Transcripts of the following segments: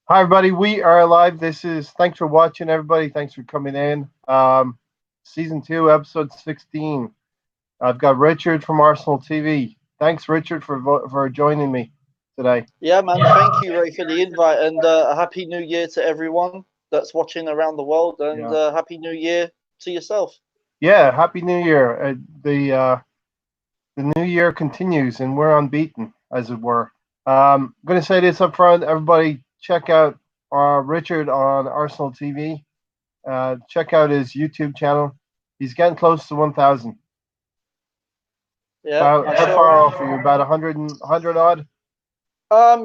Hi, everybody. We are live. Thanks for watching, everybody. Thanks for coming in. Season 2, episode 16. I've got Richard from Arsenal TV. Thanks, Richard, for joining me today. Yeah, man. Thank you, Ray, for the invite, and a happy New Year to everyone that's watching around the world, and Yeah. happy New Year to yourself. Yeah, Happy New Year. The new year continues, and we're unbeaten, as it were. I'm going to say this up front. Everybody, check out Richard on Arsenal TV. Check out his YouTube channel. He's getting close to 1,000. Yeah, About I how sure far am. off are you? About 100 odd?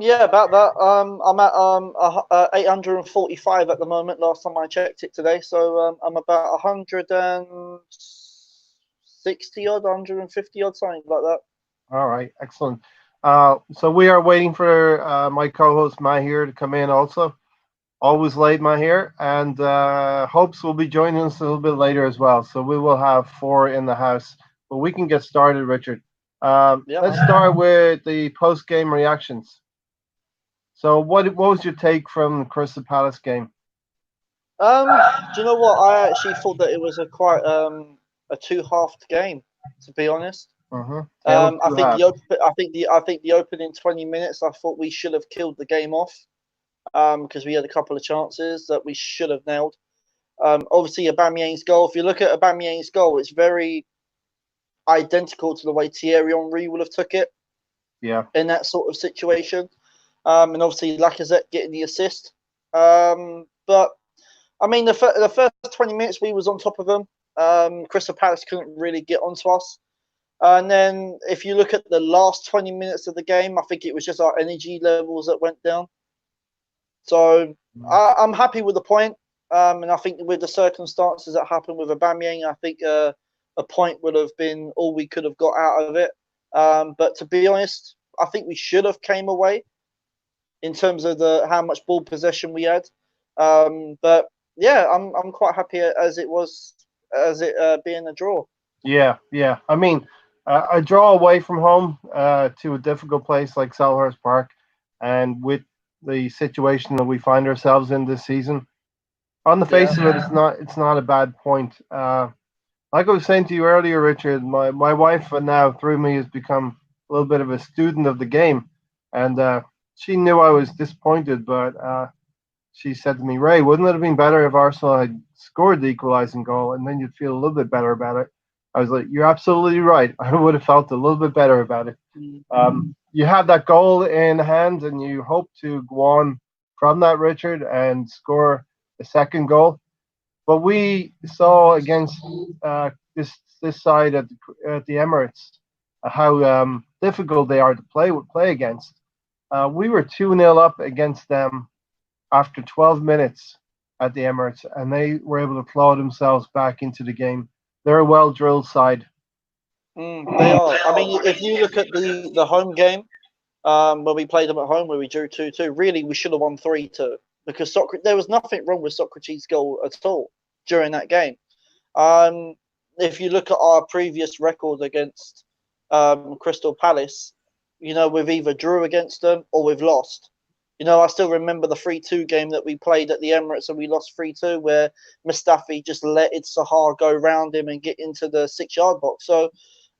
Yeah, about that. I'm at 845 at the moment. Last time I checked it today, so I'm about 160 odd, 150 odd, something like that. All right, excellent. So we are waiting for my co-host Mahir to come in also. Always late, Mahir, and Hopes will be joining us a little bit later as well. So we will have four in the house, but we can get started, Richard. Yeah, Let's man. start with the post-game reactions. So what was your take from the Crystal Palace game? Do you know what? I actually thought that it was a two-halved game, to be honest. Mm-hmm. Tale of I two think halves. the opening 20 minutes, I thought we should have killed the game off. Because we had a couple of chances that we should have nailed. Obviously, Aubameyang's goal. If you look at Aubameyang's goal, it's very identical to the way Thierry Henry would have took it Yeah, in that sort of situation. And obviously Lacazette getting the assist. But I mean, the first 20 minutes we was on top of them. Crystal Palace couldn't really get onto us. And then if you look at the last 20 minutes of the game, I think it was just our energy levels that went down. So I'm happy with the point. And I think with the circumstances that happened with Aubameyang, I think a point would have been all we could have got out of it. But to be honest, I think we should have came away in terms of the how much ball possession we had. But yeah, I'm quite happy as it was as it being a draw. yeah. I mean, a draw away from home to a difficult place like Selhurst Park, and with the situation that we find ourselves in this season, on the Yeah. face of it, it's not a bad point. Like I was saying to you earlier, Richard, my wife now through me has become a little bit of a student of the game, and she knew I was disappointed, but she said to me, Ray, wouldn't it have been better if Arsenal had scored the equalising goal, and then you'd feel a little bit better about it? I was like, you're absolutely right. I would have felt a little bit better about it. You have that goal in hand, and you hope to go on from that, Richard, and score a second goal. But we saw against this side at the Emirates how difficult they are to play against. We were 2-0 up against them after 12 minutes at the Emirates, and they were able to claw themselves back into the game. They're a well drilled side. They are. I mean, if you look at the home game, when we played them at home, where we drew 2-2, really we should have won 3-2 because there was nothing wrong with Socrates' goal at all during that game. Um, if you look at our previous record against Crystal Palace, we've either drew against them or we've lost. I still remember the 3-2 game that we played at the Emirates and we lost 3-2, where Mustafi just let Sahar go round him and get into the 6-yard box. So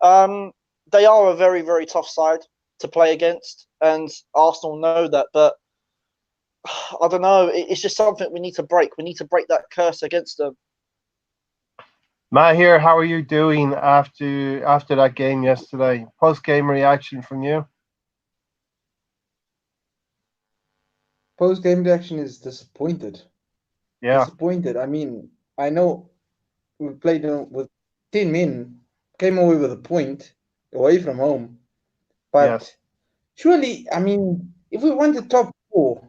um, they are a very, very tough side to play against, and Arsenal know that. But I don't know. It's just something we need to break. We need to break that curse against them. Mahir, how are you doing after that game yesterday? Post game reaction from you? Post game reaction is disappointed. Yeah. Disappointed. I mean, I know we played with 10 men, came away with a point away from home. Yes. But surely, I mean, if we wanted top four,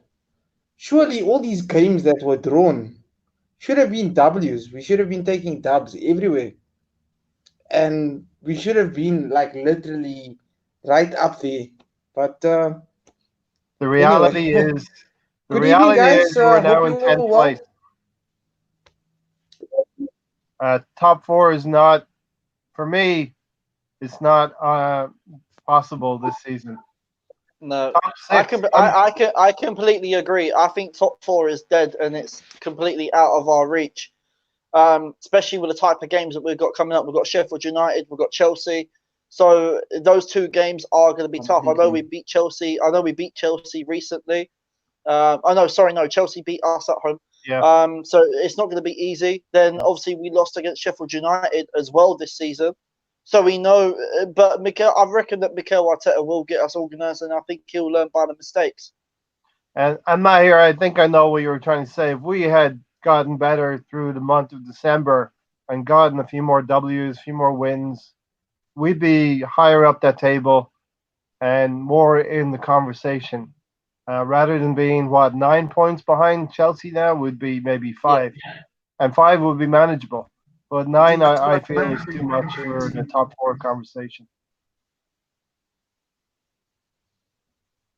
surely all these games that were drawn should have been W's. We should have been taking dubs everywhere. And we should have been like literally right up there. But The anyway, reality is, the good evening, reality is guys. we're Hope now you in all 10th place. well. Top four is not, for me, it's not possible this season. No, Top six. I completely agree. I think top four is dead and it's completely out of our reach. Especially with the type of games that we've got coming up. We've got Sheffield United, we've got Chelsea. So those two games are going to be tough. I know we beat Chelsea. I know we beat Chelsea recently. Chelsea beat us at home. Yeah. So it's not going to be easy. Then obviously we lost against Sheffield United as well this season. So we know, but I reckon that Mikel Arteta will get us organised, and I think he'll learn by the mistakes. And I'm not here. I think I know what you were trying to say. If we had gotten better through the month of December and gotten a few more W's, a few more wins, we'd be higher up that table and more in the conversation. Rather than being 9 points behind Chelsea now, would be maybe 5, and 5 would be manageable. But 9, I feel, is too much for the top 4 conversation.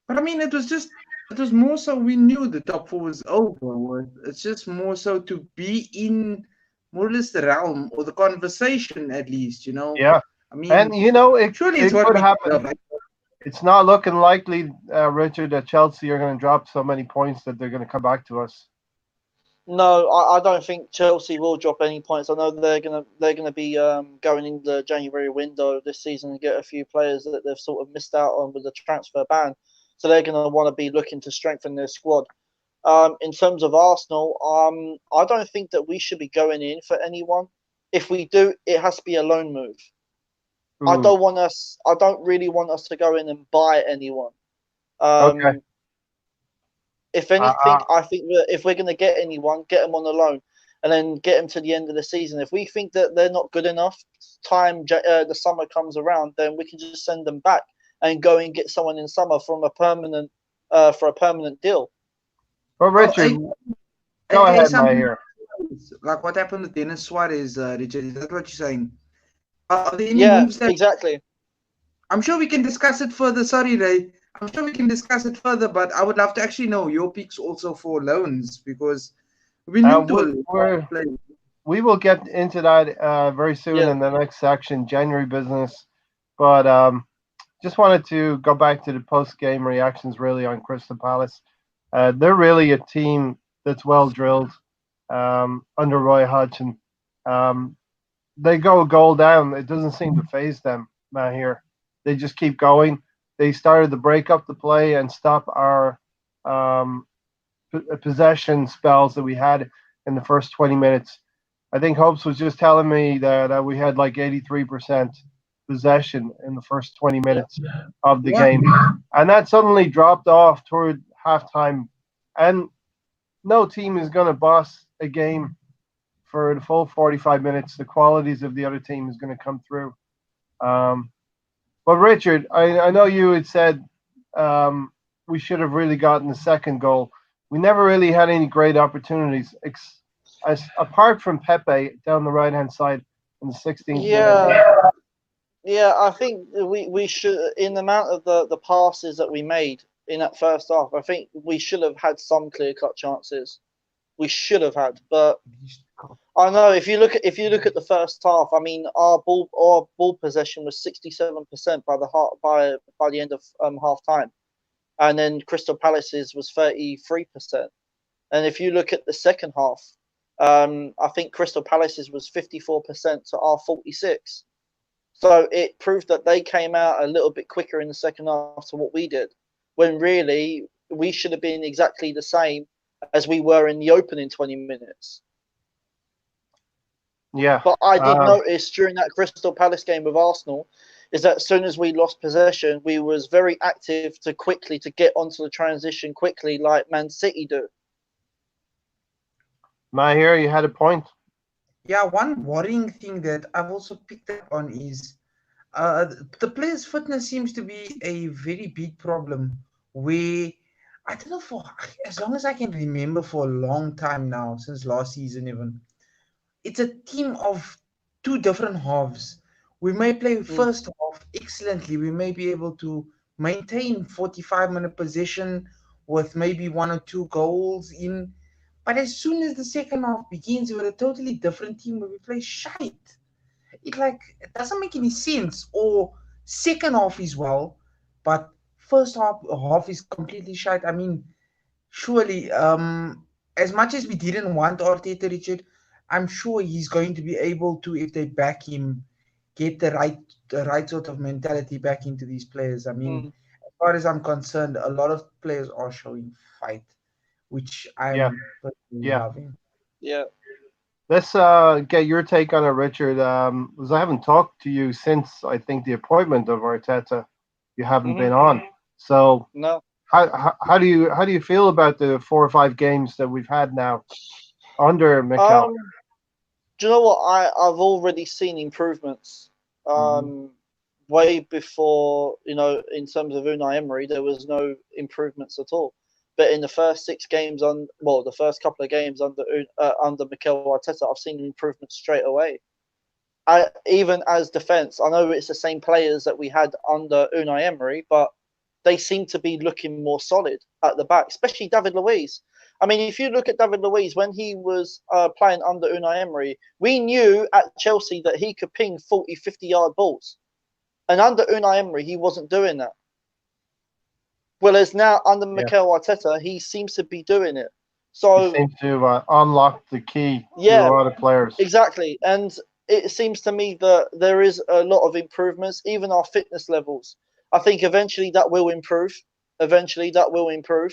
But I mean, it was more so we knew the top 4 was over. It's just more so to be in more or less the realm or the conversation, at least, you know. Yeah, I mean, and it could happen. It's not looking likely, Richard, that Chelsea are going to drop so many points that they're going to come back to us. No, I don't think Chelsea will drop any points. I know they're gonna be going in the January window this season and get a few players that they've sort of missed out on with the transfer ban. So they're gonna want to be looking to strengthen their squad. In terms of Arsenal, I don't think that we should be going in for anyone. If we do, it has to be a loan move. I don't really want us to go in and buy anyone. Okay. If anything, I think that if we're going to get anyone, get them on a loan, and then get them to the end of the season. If we think that they're not good enough, the summer comes around, then we can just send them back and go and get someone in summer for a permanent deal. Well, Richard, go ahead, my here. Like what happened with Dennis Suarez, Richard? Is that what you're saying? Are there any moves that... exactly. I'm sure we can discuss it further. Sorry, Ray. I'm sure we can discuss it further, but I would love to actually know your picks also for loans, because we need we will get into that very soon in the next section, January business. But just wanted to go back to the post-game reactions really on Crystal Palace. They're really a team that's well drilled under Roy Hodgson. They go a goal down. It doesn't seem to faze them here. They just keep going. They started to break up the play and stop our possession spells that we had in the first 20 minutes. I think Hopes was just telling me that we had like 83% possession in the first 20 minutes of the game. And that suddenly dropped off toward halftime. And no team is going to boss a game for the full 45 minutes. The qualities of the other team is going to come through. But Richard, I know you had said we should have really gotten the second goal. We never really had any great opportunities, apart from Pepe down the right-hand side in the 16th minute. Yeah, I think we should, in the amount of the passes that we made in that first half, I think we should have had some clear-cut chances. We should have had, but I know if you look at the first half, I mean our ball possession was 67% by the end of half time, and then Crystal Palace's was 33%. And if you look at the second half, I think Crystal Palace's was 54% to our 46%. So it proved that they came out a little bit quicker in the second half to what we did, when really we should have been exactly the same as we were in the opening 20 minutes. Yeah. But I did notice during that Crystal Palace game with Arsenal is that as soon as we lost possession, we was very active to get onto the transition quickly like Man City do. Mahir, you had a point. Yeah, one worrying thing that I've also picked up on is the players' fitness seems to be a very big problem. Where I don't know, for as long as I can remember, for a long time now, since last season even, it's a team of two different halves. We may play first half excellently. We may be able to maintain 45-minute possession with maybe 1 or 2 goals in. But as soon as the second half begins, we're a totally different team where we play shite. It doesn't make any sense. Or second half as well, but first half is completely shite. I mean, surely, as much as we didn't want Arteta, Richard, I'm sure he's going to be able to, if they back him, get the right sort of mentality back into these players. I mean, Mm, as far as I'm concerned, a lot of players are showing fight, which Yeah, I'm personally yeah. loving. yeah. Let's get your take on it, Richard. Because I haven't talked to you since I think the appointment of Arteta. You haven't Hmm. been on. So No. how do you feel about the 4 or 5 games that we've had now under Mikel? Um, do you know what? I've already seen improvements. Hmm. Um, way before, in terms of Unai Emery, there was no improvements at all. But in the first 6 games the first couple of games under Mikel Arteta, I've seen improvements straight away. Even as defence, I know it's the same players that we had under Unai Emery, but they seem to be looking more solid at the back, especially David Luiz. I mean, if you look at David Luiz when he was playing under Unai Emery, we knew at Chelsea that he could ping 40, 50-yard balls. And under Unai Emery, he wasn't doing that. Whereas now under Yeah, Mikel Arteta, he seems to be doing it. he So, seems to unlock the key to a yeah, lot of players. exactly. And it seems to me that there is a lot of improvements, even our fitness levels. I think eventually that will improve. Eventually that will improve,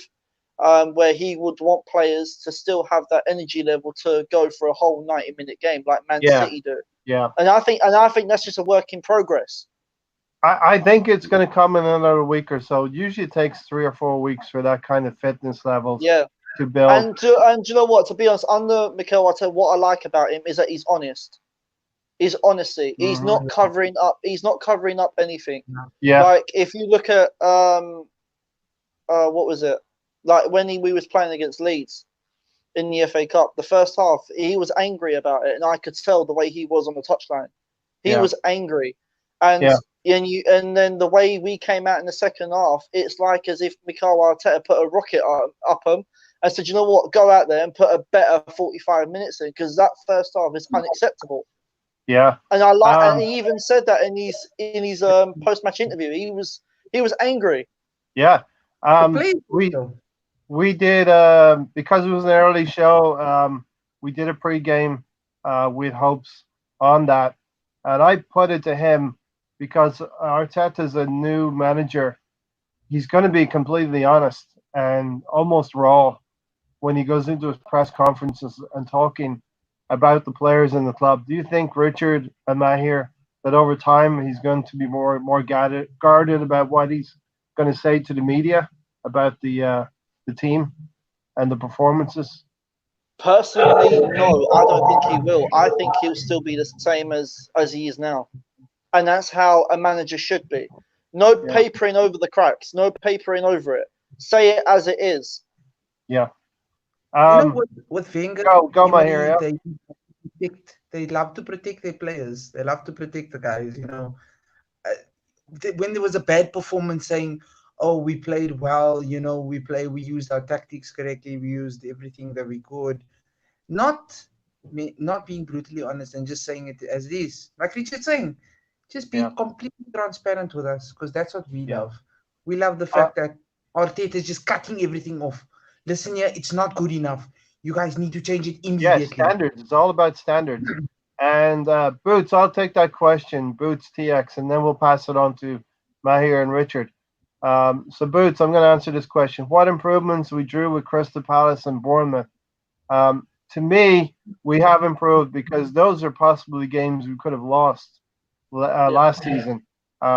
where he would want players to still have that energy level to go for a whole 90-minute game like Man Yeah, City do. yeah. And I think that's just a work in progress. I think it's going to come in another week or so. Usually it takes 3 or 4 weeks for that kind of fitness levels Yeah. to build. And you know what? To be honest, under Mikel Arteta, what I like about him is that he's honest. His honesty. He's Hmm. not covering up. He's not covering up anything. Yeah, Like if you look at what was it? Like when we was playing against Leeds in the FA Cup, the first half he was angry about it, and I could tell the way he was on the touchline. He yeah, was angry, and yeah, and then the way we came out in the second half, it's like as if Mikel Arteta put a rocket up him and said, you know what, go out there and put a better 45 minutes in because that first half is unacceptable. yeah. And Um, he even said that in his post match interview. He was angry. yeah. The players, We though. we did because it was an early show. We did a pre-game with hopes on that, and I put it to him because Arteta's a new manager. He's going to be completely honest and almost raw when he goes into his press conferences and talking about the players in the club. Do you think Richard and Mahir that over time he's going to be more guarded about what he's going to say to the media about the team and the performances? Personally, no, I don't think he will. I think he'll still be the same as he is now, and that's how a manager should be. No Yeah, papering over the cracks. No papering over it. Say it as it is. yeah. You know Um, what? With Wenger, go Emery, Mahir. they love to protect their players. They love to protect the guys. Uh, when there was a bad performance, saying, "Oh, we played well," we used our tactics correctly, we used everything that we could. Not not being brutally honest and just saying it as it is. Like Richard saying, just Yeah, be completely transparent with us because that's what we yeah. love. We love the Uh, fact that Arteta is just cutting everything off. Listen here, it's not good enough. You guys need to change it yeah, immediately. standards. It's all about standards. And Boots, I'll take that question, Boots TX, and then we'll pass it on to Mahir and Richard. So, Boots, I'm going to answer this question. What improvements we drew with Crystal Palace and Bournemouth? To me, we have improved because those are possibly games we could have lost Yeah. last season.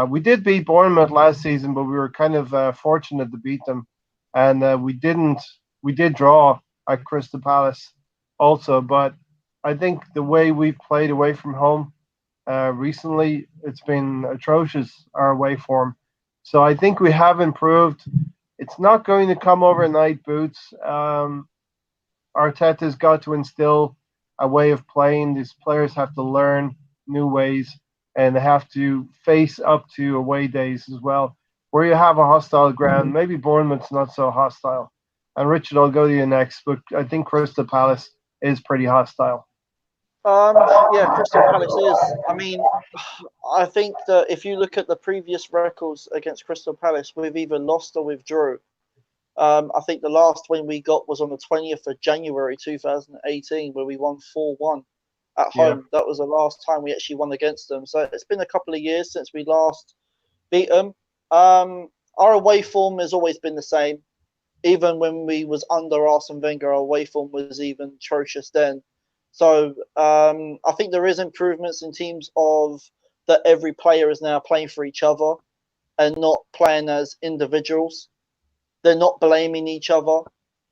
We did beat Bournemouth last season, but we were kind of fortunate to beat them, and we didn't. We did draw at Crystal Palace also, but I think the way we've played away from home recently, it's been atrocious our away form. So I think we have improved. It's not going to come overnight, Boots. Arteta's got to instill a way of playing. These players have to learn new ways and they have to face up to away days as well, where you have a hostile ground. Maybe Bournemouth's not so hostile. And Richard, I'll go to you next, but I think Crystal Palace is pretty hostile. Yeah, Crystal Palace is. I mean, I think that if you look at the previous records against Crystal Palace, we've either lost or withdrew. I think the last win we got was on the 20th of January 2018, where we won 4-1 at Yeah. home. That was the last time we actually won against them. So it's been a couple of years since we last beat them. Our away form has always been the same. Even when we was under Arsene Wenger, our away form was even atrocious then. So I think there is improvements in teams of that every player is now playing for each other and not playing as individuals. They're not blaming each other.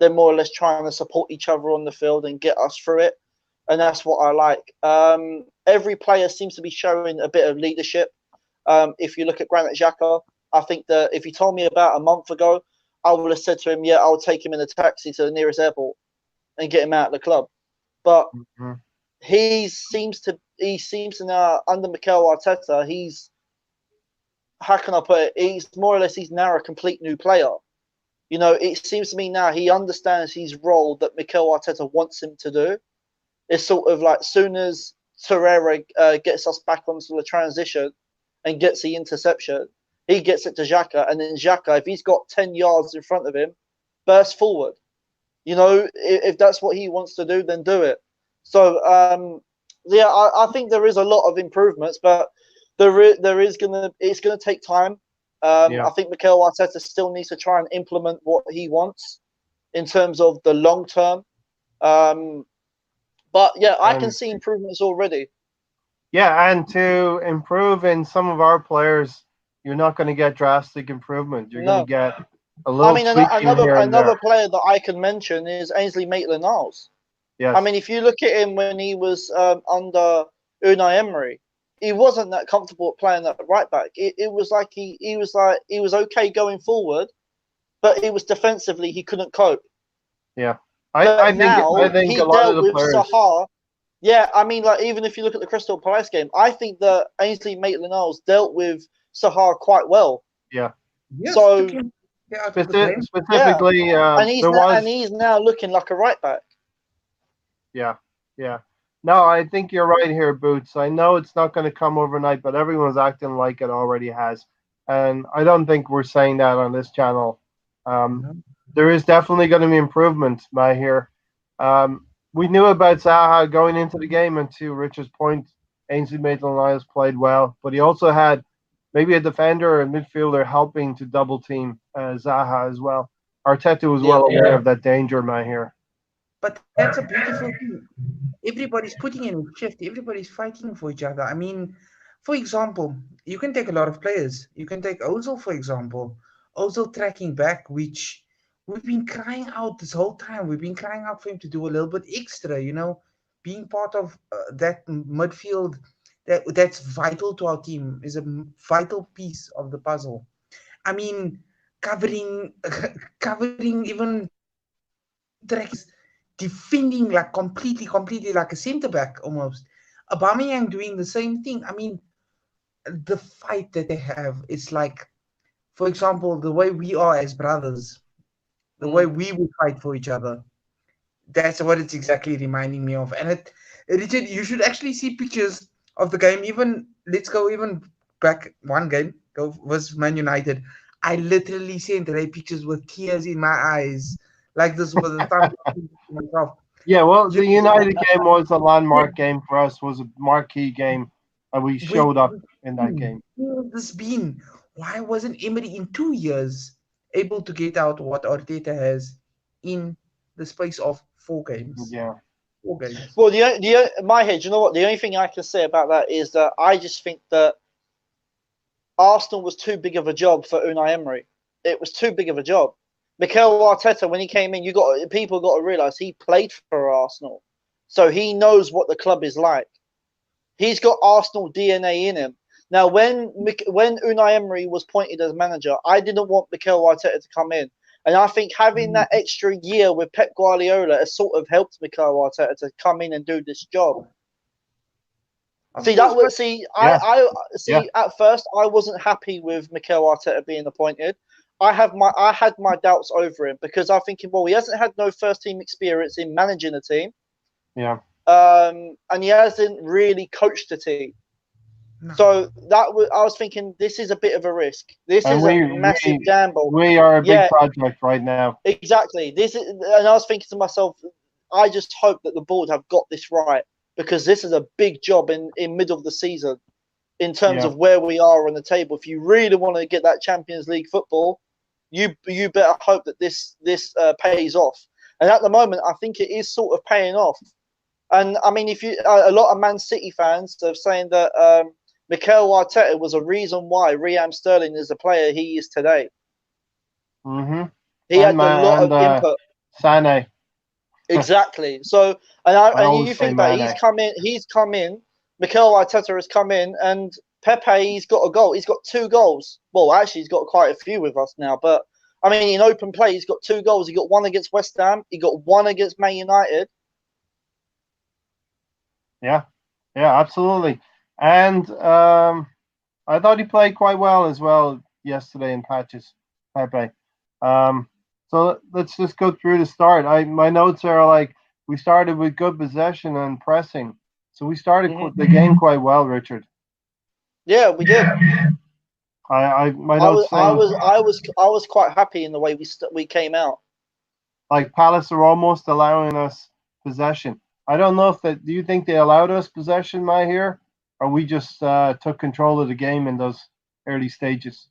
They're more or less trying to support each other on the field and get us through it. And that's what I like. Every player seems to be showing a bit of leadership. If you look at Granit Xhaka, I think that if he told me about a month ago, I would have said to him, yeah, I'll take him in a taxi to the nearest airport and get him out of the club. But he seems to now, under Mikel Arteta, how can I put it? He's more or less, he's now a complete new player. You know, it seems to me now he understands his role that Mikel Arteta wants him to do. It's sort of like soon as Torreira gets us back onto the transition and gets the interception, he gets it to Xhaka, and then Xhaka, if he's got 10 yards in front of him, burst forward. You know, if that's what he wants to do, then do it. So, yeah, I think there is a lot of improvements, but it's gonna take time. I think Mikel Arteta still needs to try and implement what he wants in terms of the long term. But yeah, I can see improvements already. Yeah, and to improve in some of our players, you're not going to get drastic improvement. You're going to get a little tweaking here and another there. player that I can mention is Ainsley Maitland-Niles. Yes. I mean, if you look at him when he was under Unai Emery, he wasn't that comfortable at playing that right back. It was like he was okay going forward, but it was defensively he couldn't cope. Yeah, I think he a lot dealt of the with players. Sahar. Yeah, I mean, like even if you look at the Crystal Palace game, I think that Ainsley Maitland-Niles dealt with Sahar quite well. Yeah. Yes, So specifically, and he's now looking like a right back. Yeah, yeah. No, I think you're right here, Boots. I know it's not going to come overnight, but everyone's acting like it already has, and I don't think we're saying that on this channel. There is definitely going to be improvement, I hear. We knew about Zaha going into the game, and to Richard's point, Ainsley Maitland-Niles played well, but he also had maybe a defender or a midfielder helping to double team Zaha as well. Arteta was well aware of that danger, I hear. But that's a beautiful thing. Everybody's putting in a shift. Everybody's fighting for each other. I mean, for example, you can take a lot of players. You can take Ozil, for example. Ozil tracking back, which we've been crying out this whole time. We've been crying out for him to do a little bit extra, you know, being part of that midfield that's vital to our team, is a vital piece of the puzzle. I mean, covering even tracks, defending like completely like a centre back almost. Aubameyang doing the same thing. I mean, the fight that they have, it's like, for example, the way we are as brothers, the way we would fight for each other. That's what it's exactly reminding me of. And Richard, you should actually see pictures of the game. Let's go even back one game. Was Man United. I literally sent Ray pictures with tears in my eyes. Like this was the time myself. Yeah, well, the United game was a landmark game for us, was a marquee game, and we showed up in that game. Where has this been? Why wasn't Emery in 2 years able to get out what Arteta has in the space of 4 games? Yeah. 4 games. Well, my head, you know what? The only thing I can say about that is that I just think that Arsenal was too big of a job for Unai Emery. It was too big of a job. Mikel Arteta, when he came in, people got to realise he played for Arsenal, so he knows what the club is like. He's got Arsenal DNA in him. Now, when Unai Emery was appointed as manager, I didn't want Mikel Arteta to come in, and I think having that extra year with Pep Guardiola has sort of helped Mikel Arteta to come in and do this job. At first I wasn't happy with Mikel Arteta being appointed. I had my doubts over him because I'm thinking, well, he hasn't had no first team experience in managing a team. Yeah. and he hasn't really coached the team. No. So I was thinking, this is a bit of a risk. This And is a massive gamble. We are a big Yeah, project right now. exactly. And I was thinking to myself, I just hope that the board have got this right, because this is a big job in middle of the season in terms Yeah. of where we are on the table. If you really want to get that Champions League football, you better hope that this pays off. And at the moment, I think it is sort of paying off. And I mean, if you a lot of Man City fans are saying that Mikel Arteta was a reason why Raheem Sterling is the player he is today. Mm-hmm. He had a lot of input. Sané. Exactly. So, and always you say think about it, Mane. he's come in. Mikel Arteta has come in, and Pepe, he's got a goal. He's got 2 goals. Well, actually, he's got quite a few with us now. But I mean, in open play, he's got 2 goals. He got 1 against West Ham. He got 1 against Man United. Yeah, absolutely. And I thought he played quite well as well yesterday in patches, Pepe. So let's just go through the start. My notes are like, we started with good possession and pressing. So we started the game quite well, Richard. Yeah, we did. My notes I was quite happy in the way we came out. Like Palace are almost allowing us possession. I don't know if do you think they allowed us possession, here, or we just took control of the game in those early stages?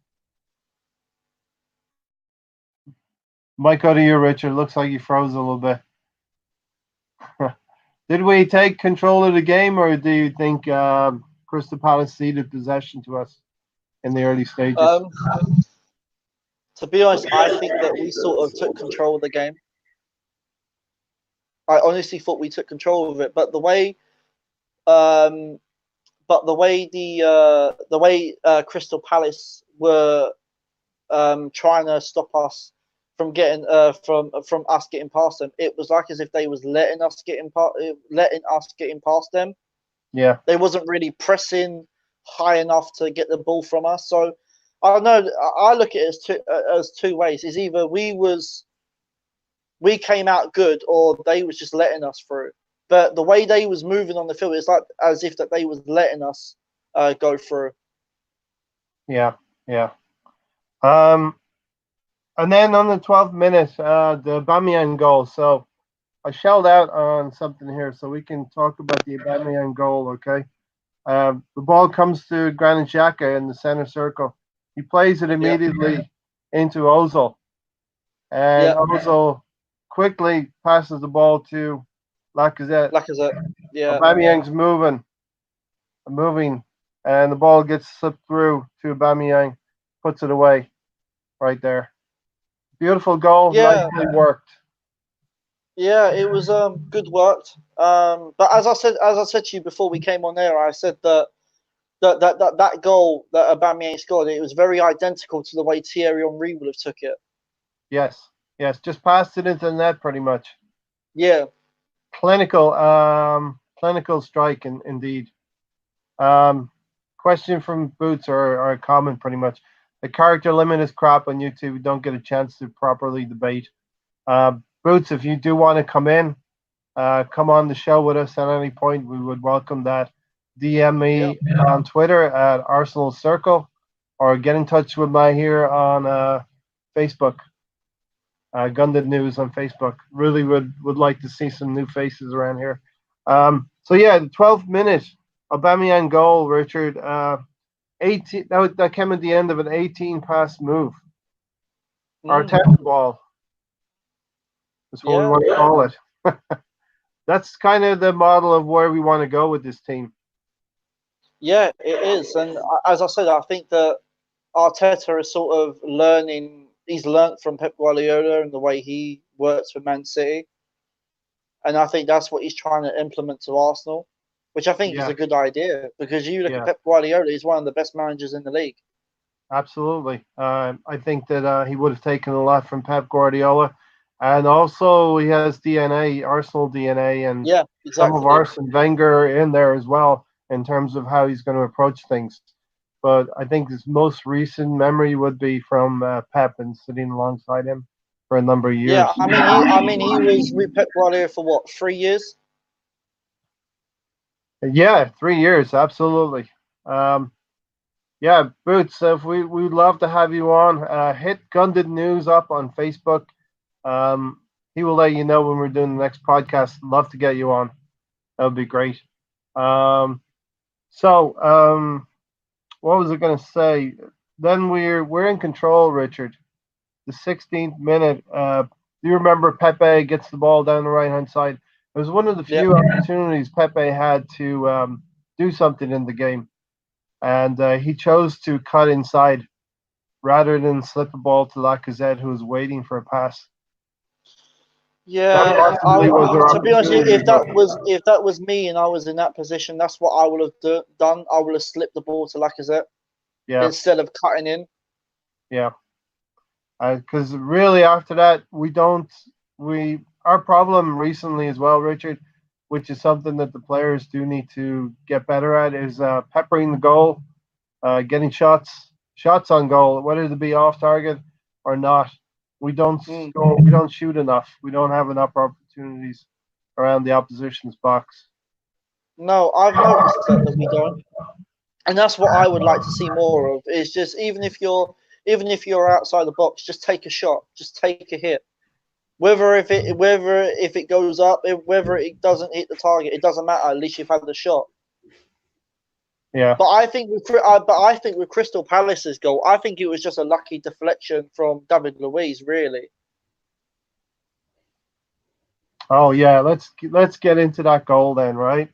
Might go to you, Richard. Looks like you froze a little bit. Did we take control of the game, or do you think Crystal Palace ceded possession to us in the early stages? To be honest, I think that we sort of took control of the game. I honestly thought we took control of it, but the way Crystal Palace were trying to stop us from getting from us getting past them, it was like as if they was letting us get past them. Yeah, they wasn't really pressing high enough to get the ball from us. So I don't know. I look at it as two ways. It's either we came out good, or they was just letting us through. But the way they was moving on the field, it's like as if that they was letting us go through. Yeah. And then on the 12th minute, the Aubameyang goal. So I shelled out on something here, so we can talk about the Aubameyang goal, okay? The ball comes to Granit Xhaka in the center circle. He plays it immediately into Ozil. And Ozil quickly passes the ball to Lacazette. Yeah. Aubameyang's moving, and the ball gets slipped through to Aubameyang, puts it away right there. Beautiful goal, nicely worked. Yeah, it was good worked. But as I said to you before we came on air, I said that goal that Aubameyang scored, it was very identical to the way Thierry Henry would have took it. Yes, just passed it into the net pretty much. Yeah. Clinical strike indeed. Question from Boots or a comment pretty much. The character limit is crap on YouTube. We don't get a chance to properly debate. Boots, if you do want to come on the show with us at any point, we would welcome that. DM me on Twitter at Arsenal Circle, or get in touch with me here on Facebook. Gundit News on Facebook. Really would like to see some new faces around here. So yeah, the 12th minute Aubameyang goal, Richard. 18. That came at the end of an 18-pass move. Our 10th ball. That's what we want to call it. That's kind of the model of where we want to go with this team. Yeah, it is. And as I said, I think that Arteta is sort of learning. He's learnt from Pep Guardiola and the way he works for Man City. And I think that's what he's trying to implement to Arsenal, which I think is a good idea, because you look at Pep Guardiola, he's one of the best managers in the league. Absolutely. I think that he would have taken a lot from Pep Guardiola. And also he has DNA, Arsenal DNA, and some of Arsene Wenger in there as well in terms of how he's going to approach things. But I think his most recent memory would be from Pep and sitting alongside him for a number of years. Yeah, I mean, he was with Pep Guardiola for what, 3 years? Yeah, 3 years, absolutely. Um, yeah, Boots, if we'd love to have you on. Hit Gundit News up on Facebook. Um, he will let you know when we're doing the next podcast. Love to get you on. That would be great. Um, so, what was I going to say? Then we're in control, Richard. The 16th minute. Do you remember Pepe gets the ball down the right hand side? It was one of the Yep. few opportunities Pepe had to do something in the game, and he chose to cut inside rather than slip a ball to Lacazette, who was waiting for a pass. That Yeah, possibly was their to be honest, opportunity, but if that was me and I was in that position, that's what I would have done. I would have slipped the ball to Lacazette yeah, instead of cutting in. yeah. Because really, after that, we don't. We our problem recently as well, Richard, which is something that the players do need to get better at, is peppering the goal, getting shots on goal, whether it be off target or not. We don't Mm. score. We don't shoot enough. We don't have enough opportunities around the opposition's box. No, I've noticed that we don't, and that's what I would like to see more of. Is just even if you're outside the box, just take a shot, just take a hit. Whether if it goes up, whether it doesn't hit the target, it doesn't matter. At least you've had the shot. Yeah. But I think with Crystal Palace's goal, I think it was just a lucky deflection from David Luiz. Really. Oh yeah. Let's get into that goal then, right?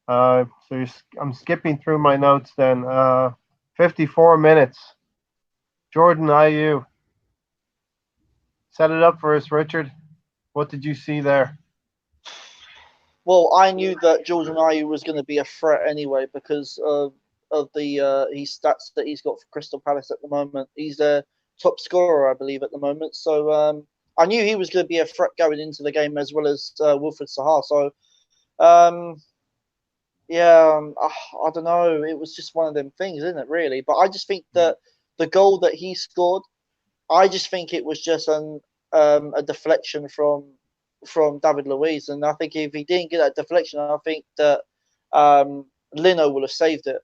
I'm skipping through my notes then. 54 minutes. Jordan Ayew set it up for us, Richard. What did you see there? Well, I knew that Jordan Ayew was going to be a threat anyway because of the his stats that he's got for Crystal Palace at the moment. He's a top scorer, I believe, at the moment. So I knew he was going to be a threat going into the game as well as Wilfred Sahar. So um, yeah, I don't know. It was just one of them things, isn't it? Really, but I just think that the goal that he scored, I just think it was just a deflection from David Luiz, and I think if he didn't get that deflection, I think that Lino would have saved it.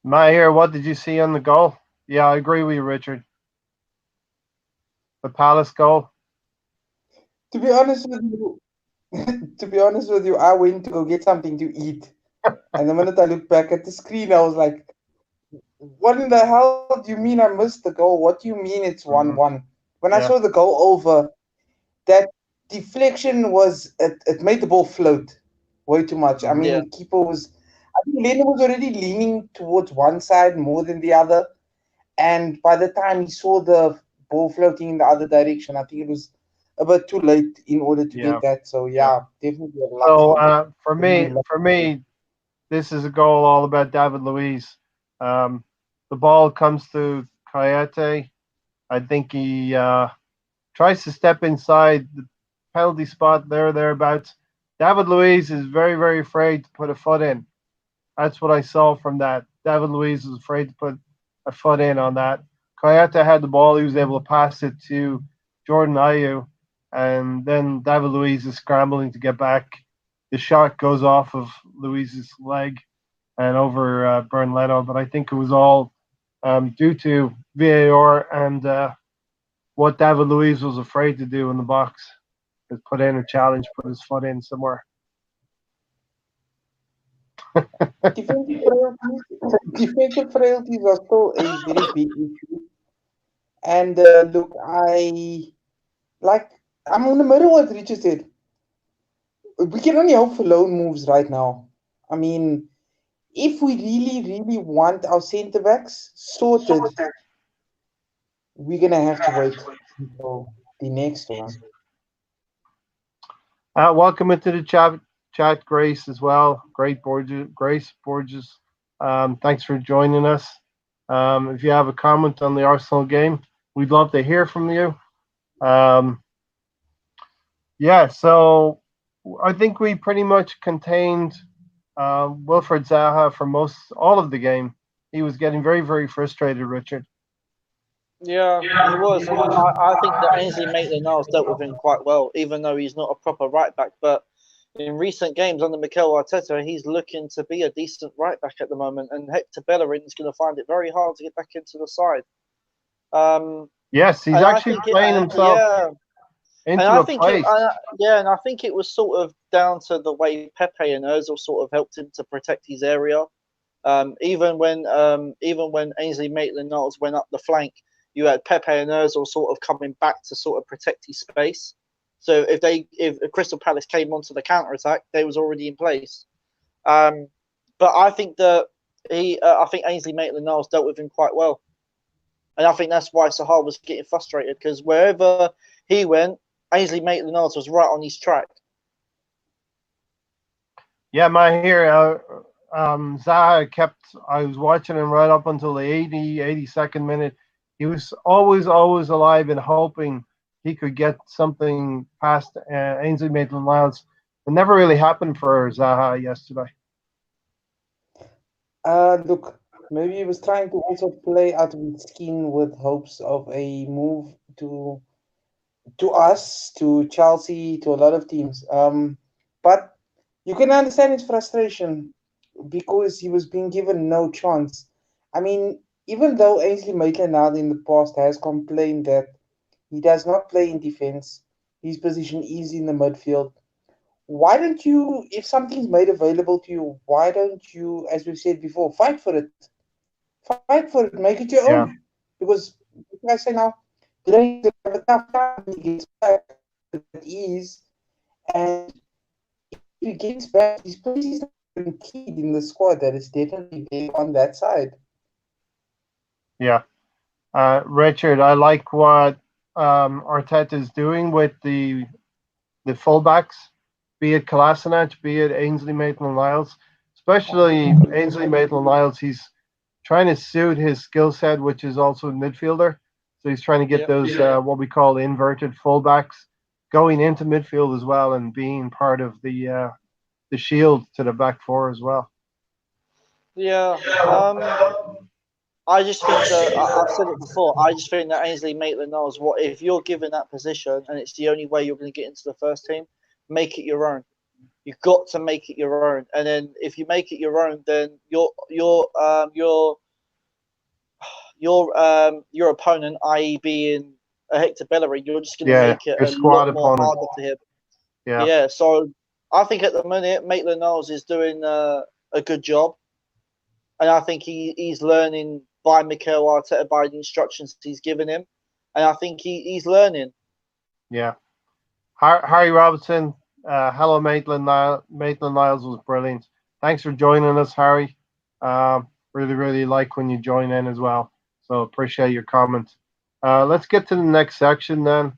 Maher, what did you see on the goal? Yeah, I agree with you, Richard. The Palace goal. To be honest with you, to be honest with you, I went to go get something to eat, and the minute I looked back at the screen, I was like, "What in the hell do you mean I missed the goal? What do you mean it's 1-1?" When I Yeah, saw the goal over, that deflection it made the ball float way too much. I Yeah, mean, keeper was. I think Lennon was already leaning towards one side more than the other. And by the time he saw the ball floating in the other direction, I think it was a bit too late in order to yeah, get that. So yeah. yeah, definitely a So lucky. Definitely for lucky. me, this is a goal all about David Luiz. Um, the ball comes to Kayate. I think he tries to step inside the penalty spot thereabouts. David Luiz is very, very afraid to put a foot in. That's what I saw from that. David Luiz was afraid to put a foot in on that. Kayata had the ball. He was able to pass it to Jordan Ayew. And then David Luiz is scrambling to get back. The shot goes off of Luiz's leg and over Bern Leno. But I think it was all due to VAR and what David Luiz was afraid to do in the box is put in a challenge, put his foot in somewhere. Defensive frailties, defensive frailties are still a very big issue. And look, like I'm in the middle of what Richard said. We can only hope for loan moves right now. I mean, if we really, really want our centre backs sorted, we're gonna have to wait until the next one. Welcome into the chat, Grace, as well. Grace Borges. Thanks for joining us. If you have a comment on the Arsenal game, we'd love to hear from you. Um, yeah, so I think we pretty much contained Wilfred Zaha for all of the game. He was getting very, very frustrated, Richard. yeah, he was. I think that Ainsley Maitland-Niles dealt with him quite well, even though he's not a proper right back. But in recent games under Mikel Arteta, he's looking to be a decent right back at the moment, and Hector Bellerin is going to find it very hard to get back into the side. Yes, he's And I actually think, playing himself and into I a think place. and I think it was sort of down to the way Pepe and Özil sort of helped him to protect his area. Even when Ainsley Maitland-Niles went up the flank, you had Pepe and Özil sort of coming back to sort of protect his space. So if Crystal Palace came onto the counter attack, they was already in place. But I think that I think Ainsley Maitland-Niles dealt with him quite well, and I think that's why Sahar was getting frustrated, because wherever he went, Ainsley Maitland-Niles was right on his track. Yeah, my here, Zaha kept. I was watching him right up until the 82nd minute. He was always alive and hoping he could get something past Ainsley Maitland-Niles. It never really happened for Zaha yesterday. Look, maybe he was trying to also play out of his skin with hopes of a move to us, to Chelsea, to a lot of teams. But you can understand his frustration because he was being given no chance. I mean, even though Ainsley Maitland-Niles in the past has complained that he does not play in defense, his position is in the midfield. Why don't you, if something's made available to you, why don't you, as we've said before, fight for it? Fight for it, make it your Yeah. own. Because, like I say now, today he's have a tough time when he gets back. That is, and if he gets back, his place is not keyed in the squad. That is definitely big on that side. Yeah. Richard, I like what Arteta is doing with the fullbacks, be it Kolasinac, be it Ainsley Maitland-Niles, especially Ainsley Maitland-Niles. He's trying to suit his skill set, which is also a midfielder. So he's trying to get those what we call inverted fullbacks going into midfield as well, and being part of the shield to the back four as well. Yeah. I just think that I've said it before. I just think that Ainsley Maitland-Niles, what if you're given that position and it's the only way you're going to get into the first team, make it your own. You've got to make it your own, and then if you make it your own, then your opponent, i.e., being a Hector Bellerin, you're just going to make it a lot more harder for him. Yeah. So I think at the minute Maitland-Niles is doing a good job, and I think he's learning by Mikel Arteta, by the instructions he's given him, and I think he's learning. Yeah. Harry Robinson, hello, Maitland-Niles was brilliant. Thanks for joining us, Harry. Really like when you join in as well. So appreciate your comment. Let's get to the next section then.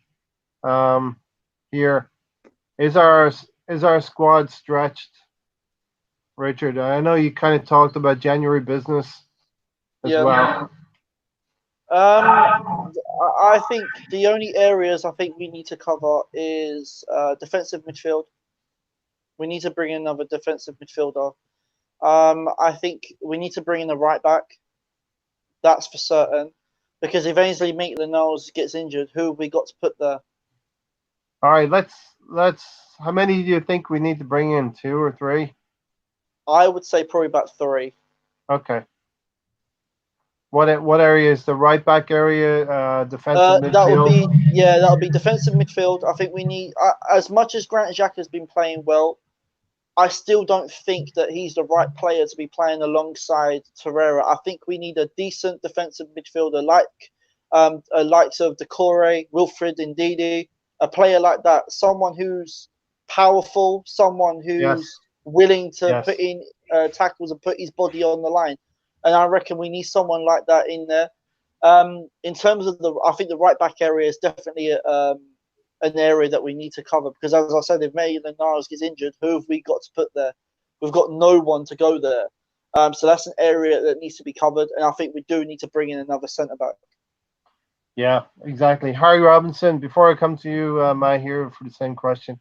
Here is our squad stretched, Richard. I know you kind of talked about January business as well. I think the only areas I think we need to cover is defensive midfield. We need to bring in another defensive midfielder. I think we need to bring in a right back. That's for certain. Because if Ainsley Maitland-Niles gets injured, who have we got to put there? All right, let's. How many do you think we need to bring in? 2 or 3? I would say probably about 3. Okay. What area is the right back area? Defensive midfield. That'll be defensive midfield. I think we need, as much as Grant Xhaka has been playing well, I still don't think that he's the right player to be playing alongside Torreira. I think we need a decent defensive midfielder like likes of Decore, Wilfred Ndidi, a player like that, someone who's powerful, someone who's willing to put in tackles and put his body on the line. And I reckon we need someone like that in there. In terms of I think the right back area is definitely an area that we need to cover, because as I said, if Maitland-Niles gets injured, who have we got to put there? We've got no one to go there. So that's an area that needs to be covered, and I think we do need to bring in another centre back. Yeah, exactly. Harry Robinson, before I come to you, Matt, here for the same question.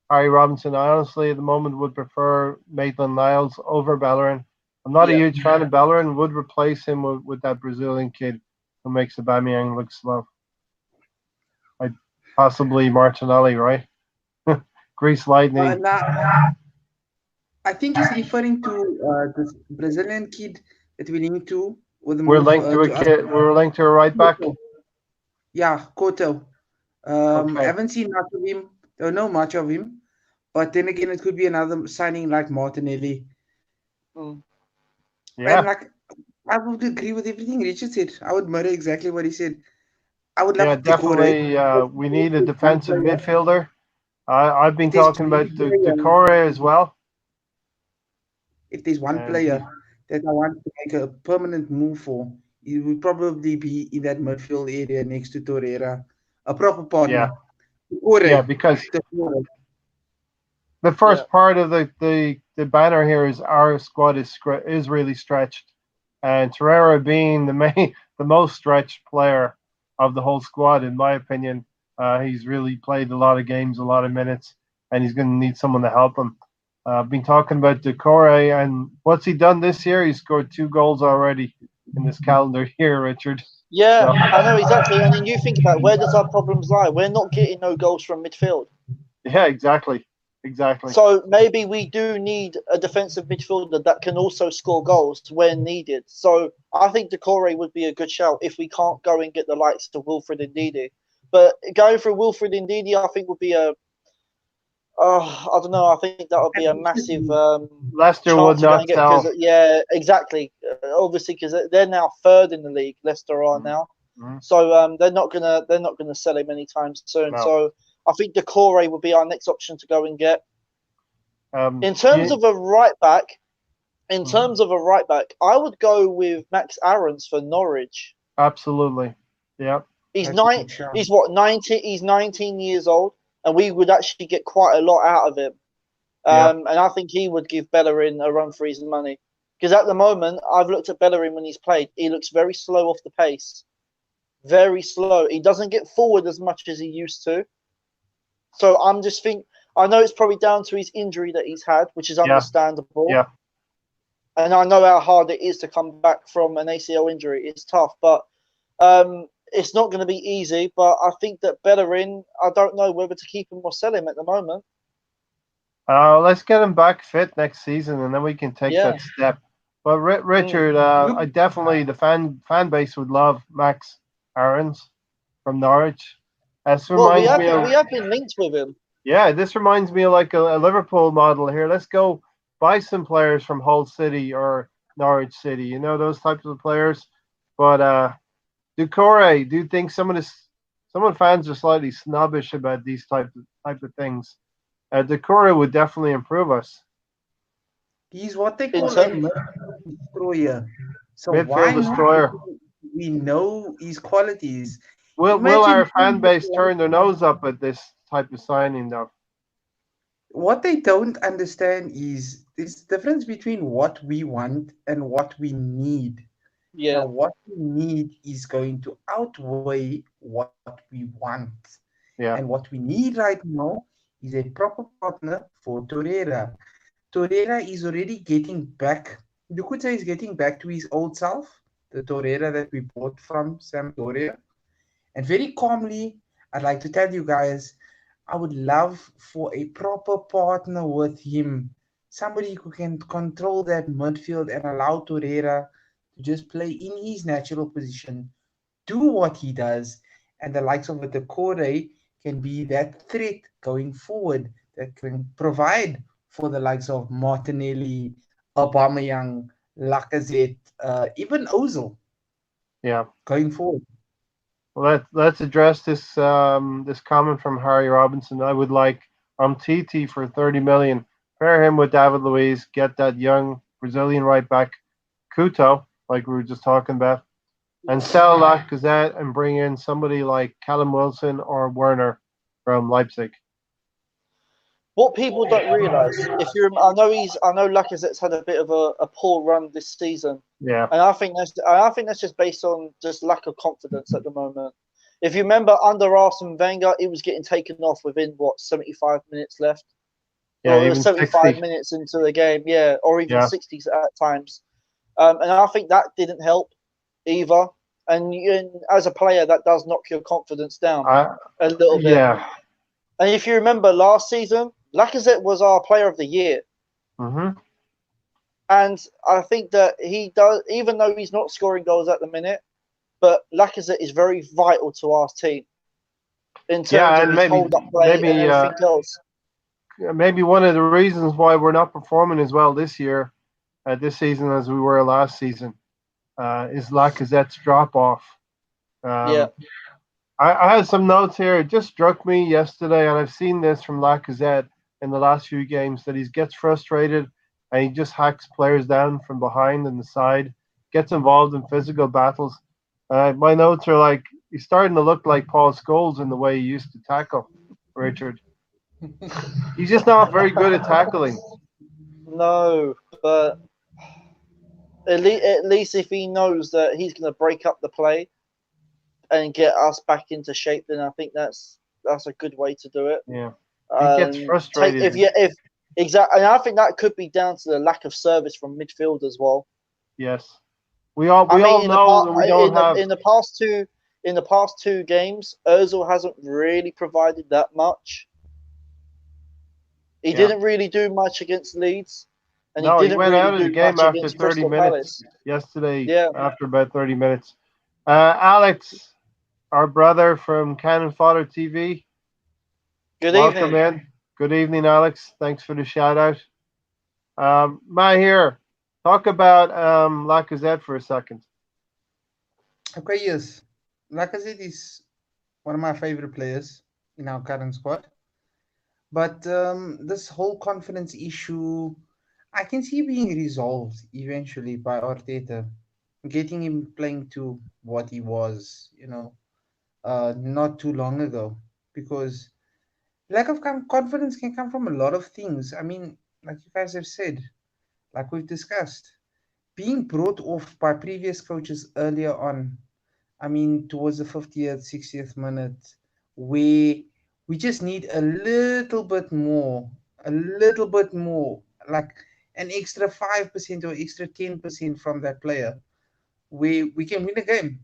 Harry Robinson, I honestly at the moment would prefer Maitland-Niles over Bellerin. I'm not a huge fan of Bellerin, would replace him with that Brazilian kid who makes Aubameyang look slow. Possibly Martinelli, right? Greece Lightning. Now, I think he's referring to this Brazilian kid that we linked to with the We're move linked to a to us. kid. We're linked to a right back. Yeah, Koto. Okay. I haven't seen much of him. Don't know much of him. But then again, it could be another signing like Martinelli. Mm. Yeah. And like, I would agree with everything Richard said. I would mirror exactly what he said. I would Yeah, love Decore. definitely. We need a One defensive player. midfielder. I've been If there's talking one about player, Decore as well. if there's one And player that I want to make a permanent move for, it would probably be in that midfield area next to Torreira, a proper yeah, partner. yeah, Decore. because Decore. the Yeah. first part of the banner here is our squad is really stretched, and Torreira being the most stretched player of the whole squad, in my opinion. He's really played a lot of games, a lot of minutes, and he's going to need someone to help him. I've been talking about Decore, and what's he done this year? He scored 2 goals already in this calendar year, Richard. Yeah, So, I know exactly. And then you think about where does our problems lie? We're not getting no goals from midfield. yeah, exactly. So maybe we do need a defensive midfielder that can also score goals when needed. So I think Decore would be a good shout if we can't go and get the likes of Wilfred Ndidi. But going for Wilfred Ndidi, I think would be I don't know. I think that would be a massive Leicester would chance to go and not get because sell. yeah, exactly. Obviously, because they're now third in the league. Leicester are now, Mhm. so they're not gonna sell him anytime soon. No. So I think Decore would be our next option to go and get. In terms Yeah, of a right back, mhm. I would go with Max Aarons for Norwich. Absolutely. Yeah. He's That's a nine. good shout. He's what 19. He's 19 years old, and we would actually get quite a lot out of him. Yeah. And I think he would give Bellerin a run for his money. Because at the moment, I've looked at Bellerin when he's played. He looks very slow off the pace. Very slow. He doesn't get forward as much as he used to. So I'm just think. I know it's probably down to his injury that he's had, which is Yeah. understandable. Yeah. And I know how hard it is to come back from an ACL injury. It's tough, but it's not going to be easy. But I think that Bellerin, I don't know whether to keep him or sell him at the moment. Let's get him back fit next season, and then we can take Yeah. that step. But Richard, Look, I definitely the fan base would love Max Aarons from Norwich. This Well, we reminds have me of we have been linked with him. yeah. This reminds me of like a Liverpool model here. Let's go buy some players from Hull City or Norwich City. You know those types of players. But Decore, do you think some of fans are slightly snobbish about these type of things? Decore would definitely improve us. he's what they In call a terms, midfield destroyer. So Midfield why not? destroyer. We know his qualities. Will Imagine our fan base turn their nose up at this type of signing, though? what they don't understand is this difference between what we want and what we need. Now, yeah, what we need is going to outweigh what we want. And Yeah, what we need right now is a proper partner for Torreira. Torreira is already getting back, you could say he's getting back to his old self, the Torreira that we bought from Sampdoria. And very calmly, I'd like to tell you guys, I would love for a proper partner with him. Somebody who can control that midfield and allow Torreira to just play in his natural position, do what he does, and the likes of a Decore can be that threat going forward that can provide for the likes of Martinelli, Aubameyang, Lacazette, even Ozil yeah. going forward. Let's address this comment from Harry Robinson. I would like Titi for 30 million. Pair him with David Luiz. Get that young Brazilian right back Couto, like we were just talking about, and sell Lacazette and bring in somebody like Callum Wilson or Werner from Leipzig. what people don't realise, I know Lacazette's had a bit of a poor run this season, Yeah, and I think that's just based on just lack of confidence at the moment. If you remember under Arsene Wenger, it was getting taken off within what 75 minutes left, yeah, or it was even 75 60. minutes into the game, yeah, or even Yeah, 60 at times. And I think that didn't help either. And as a player, that does knock your confidence down I a little bit. yeah, And if you remember last season, Lacazette was our player of the year. Mm-hmm. And I think that he does, even though he's not scoring goals at the minute, but Lacazette is very vital to our team in terms of And his hold-up play and everything else. Maybe one of the reasons why we're not performing as well this year, this season, as we were last season, is Lacazette's drop-off. Yeah. I had some notes here. It just struck me yesterday, and I've seen this from Lacazette in the last few games, that he gets frustrated and he just hacks players down from behind and the side, gets involved in physical battles. My notes are like, he's starting to look like Paul Scholes in the way he used to tackle, Richard. He's just not very good at tackling. No, but at least if he knows that he's going to break up the play and get us back into shape, then I think that's a good way to do it. Yeah, he gets frustrated. Exactly, and I think that could be down to the lack of service from midfield as well. Yes, we all know that we don't have in the past two games, Özil hasn't really provided that much. He didn't really do much against Leeds, and he didn't went really out of the do game much after against 30 Crystal minutes Palace. yesterday. Yeah. After about 30 minutes. Alex, our brother from Cannon Fodder TV. Welcome in. Good evening, Alex. Thanks for the shout out. Mahir, talk about Lacazette for a second. Okay, yes. Lacazette is one of my favorite players in our current squad. But this whole confidence issue, I can see being resolved eventually by Arteta, getting him playing to what he was, not too long ago. Because lack of confidence can come from a lot of things. I mean, like you guys have said, like we've discussed, being brought off by previous coaches earlier on. I mean, towards the 50th, 60th minute, where we just need a little bit more, like an extra 5% or extra 10% from that player, where we can win a game.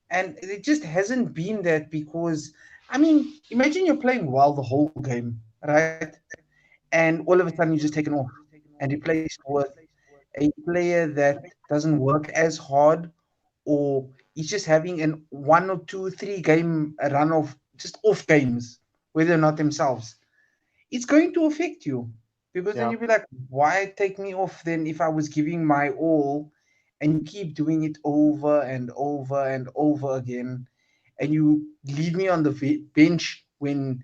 And it just hasn't been that because, I mean, imagine you're playing well the whole game, right? And all of a sudden you're just taken off and replaced with a player that doesn't work as hard, or he's just having an 1 or 2, 3 game run of just off games, whether or not themselves. It's going to affect you because then you'll be like, why take me off then if I was giving my all, and you keep doing it over and over and over again, and you leave me on the bench when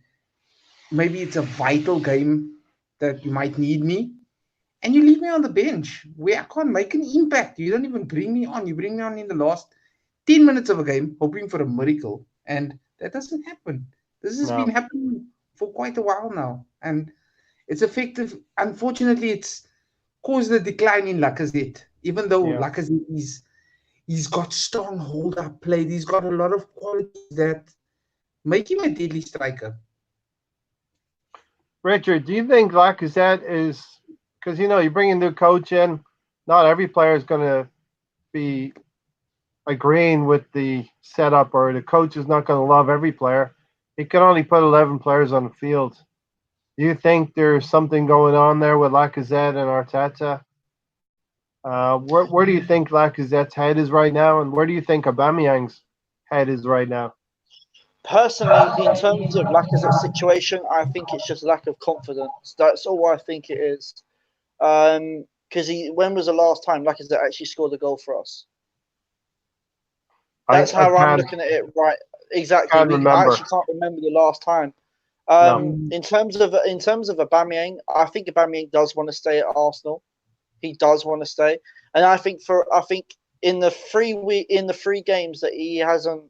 maybe it's a vital game that you might need me, and you leave me on the bench where I can't make an impact. You don't even bring me on. You bring me on in the last 10 minutes of a game, hoping for a miracle. And that doesn't happen. This has been happening for quite a while now. And it's effective. Unfortunately, it's caused a decline in Lacazette. Even though Lacazette he's got strong hold-up play. He's got a lot of qualities that make him a deadly striker. Richard, do you think Lacazette is, because you bring a new coach in, not every player is going to be agreeing with the setup, or the coach is not going to love every player. He can only put 11 players on the field. Do you think there's something going on there with Lacazette and Arteta? Where do you think Lacazette's head is right now, and where do you think Aubameyang's head is right now? Personally, in terms of Lacazette's situation, I think it's just lack of confidence. That's all I think it is. Because when was the last time Lacazette actually scored a goal for us? That's how I'm looking at it. Right, exactly. I actually can't remember the last time. In terms of Aubameyang, I think Aubameyang does want to stay at Arsenal. He does want to stay, and I think in the 3 games that he hasn't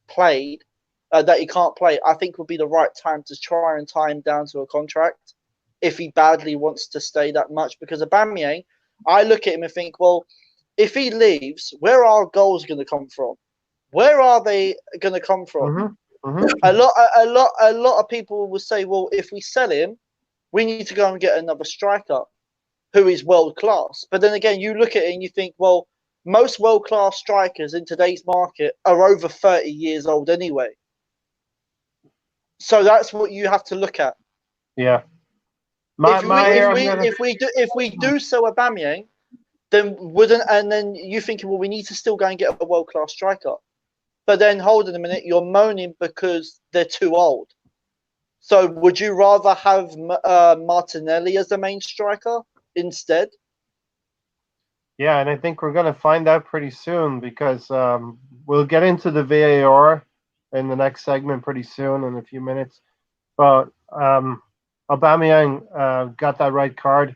played, that he can't play, I think would be the right time to try and tie him down to a contract if he badly wants to stay that much. Because Aubameyang, I look at him and think, well, if he leaves, where are goals going to come from? Where are they going to come from? A lot of people will say, well, if we sell him, we need to go and get another striker who is world class. But then again, you look at it and you think, well, most world class strikers in today's market are over 30 years old anyway. So that's what you have to look at. Yeah. if we do sell Aubameyang, then you thinking, well, we need to still go and get a world-class striker. But then hold on a minute, you're moaning because they're too old. So would you rather have Martinelli as the main striker instead? Yeah, and I think we're going to find out pretty soon because we'll get into the VAR in the next segment pretty soon in a few minutes. But Aubameyang got that red card.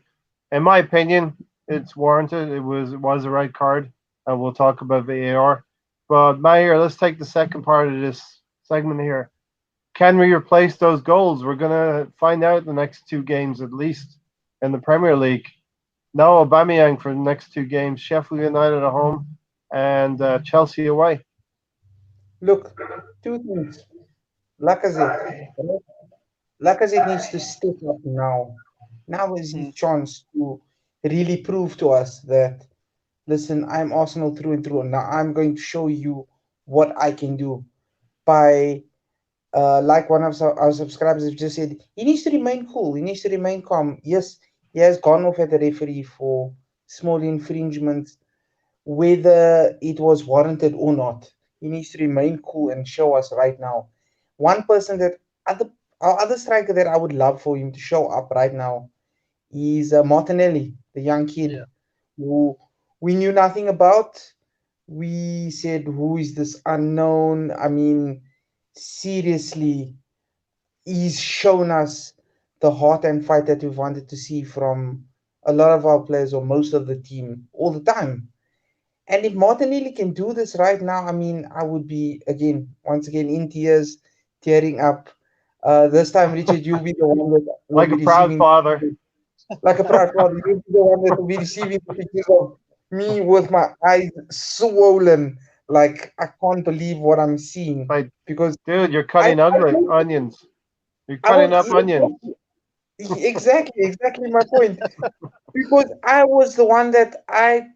In my opinion, it's warranted. It was a red card, and we'll talk about VAR. But Maher, let's take the second part of this segment here. Can we replace those goals? We're going to find out the next 2 games at least in the Premier League. No Aubameyang for the next 2 games. Sheffield United at home and Chelsea away. Look, 2 things. Lacazette needs to step up now. Now is his chance to really prove to us that, listen, I'm Arsenal through and through. Now I'm going to show you what I can do. By like one of our subscribers have just said, he needs to remain cool. He needs to remain calm. Yes, he has gone off at the referee for small infringements, whether it was warranted or not. He needs to remain cool and show us right now. One person that our other striker that I would love for him to show up right now is Martinelli, the young kid who we knew nothing about. We said, who is this unknown? I mean, seriously, he's shown us the heart and fight that we've wanted to see from a lot of our players or most of the team all the time. And if Martinelli can do this right now, I mean, I would be, once again, in tears, tearing up. This time, Richard, you'll be the one that will like be a proud father. Like a proud father, you'll be the one that will be receiving the pictures of me with my eyes swollen. Like, I can't believe what I'm seeing. Because, dude, you're cutting onions. You're cutting up onions. Exactly my point. Because I was the one that I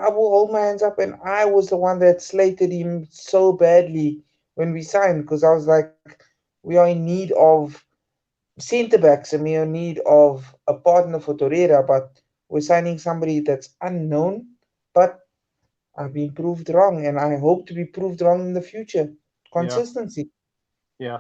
will hold my hands up, and I was the one that slated him so badly when we signed, because I was like, we are in need of centre backs and we are in need of a partner for Torreira, but we're signing somebody that's unknown. But I've been proved wrong, and I hope to be proved wrong in the future. Consistency. Yeah.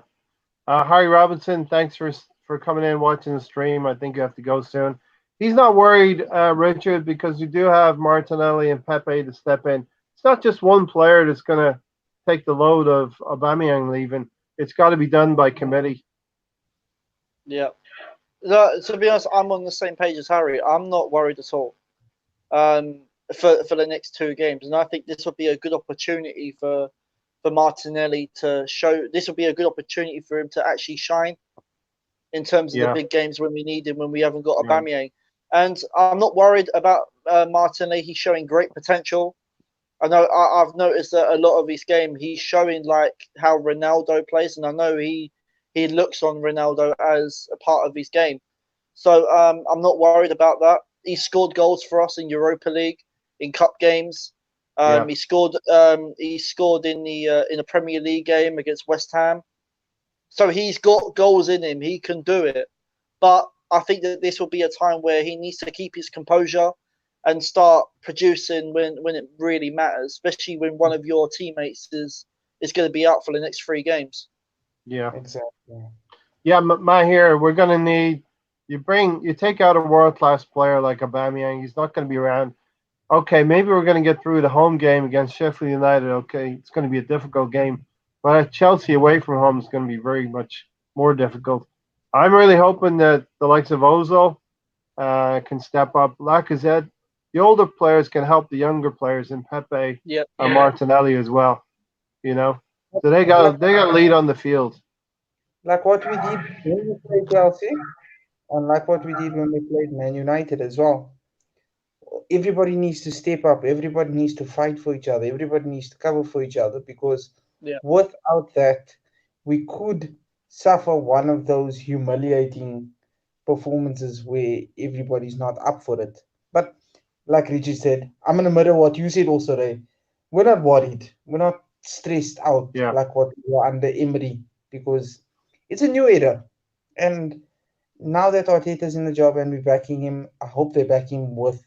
Harry Robinson, thanks for coming in and watching the stream. I think you have to go soon. He's not worried, Richard, because you do have Martinelli and Pepe to step in. It's not just one player that's going to take the load of Aubameyang leaving. It's got to be done by committee. Yeah. No, to be honest, I'm on the same page as Harry. I'm not worried at all for the next 2 games. And I think this will be a good opportunity for Martinelli to show. This will be a good opportunity for him to actually shine in terms of the big games when we need him, when we haven't got Aubameyang. And I'm not worried about Martinelli. He's showing great potential. I know I've noticed that a lot of his game, he's showing like how Ronaldo plays, and I know he looks on Ronaldo as a part of his game. So I'm not worried about that. He scored goals for us in Europa League, in cup games. He scored in the Premier League game against West Ham. So he's got goals in him. He can do it. But I think that this will be a time where he needs to keep his composure and start producing when it really matters, especially when one of your teammates is going to be out for the next 3 games. Yeah, exactly. Yeah, Mahir, we're going to need you take out a world-class player like Aubameyang. He's not going to be around. Okay, maybe we're going to get through the home game against Sheffield United. Okay, it's going to be a difficult game. But Chelsea away from home is going to be very much more difficult. I'm really hoping that the likes of Ozil can step up. Lacazette, the older players can help the younger players in Pepe and Martinelli as well. You know, so they got lead on the field. Like what we did when we played Chelsea, and like what we did when we played Man United as well. Everybody needs to step up. Everybody needs to fight for each other. Everybody needs to cover for each other, because without that, we could suffer one of those humiliating performances where everybody's not up for it. But like Richard said, I'm going to mirror what you said also, Ray. We're not worried. We're not stressed out like what we were under Emery, because it's a new era. And now that Arteta's in the job and we're backing him, I hope they back him with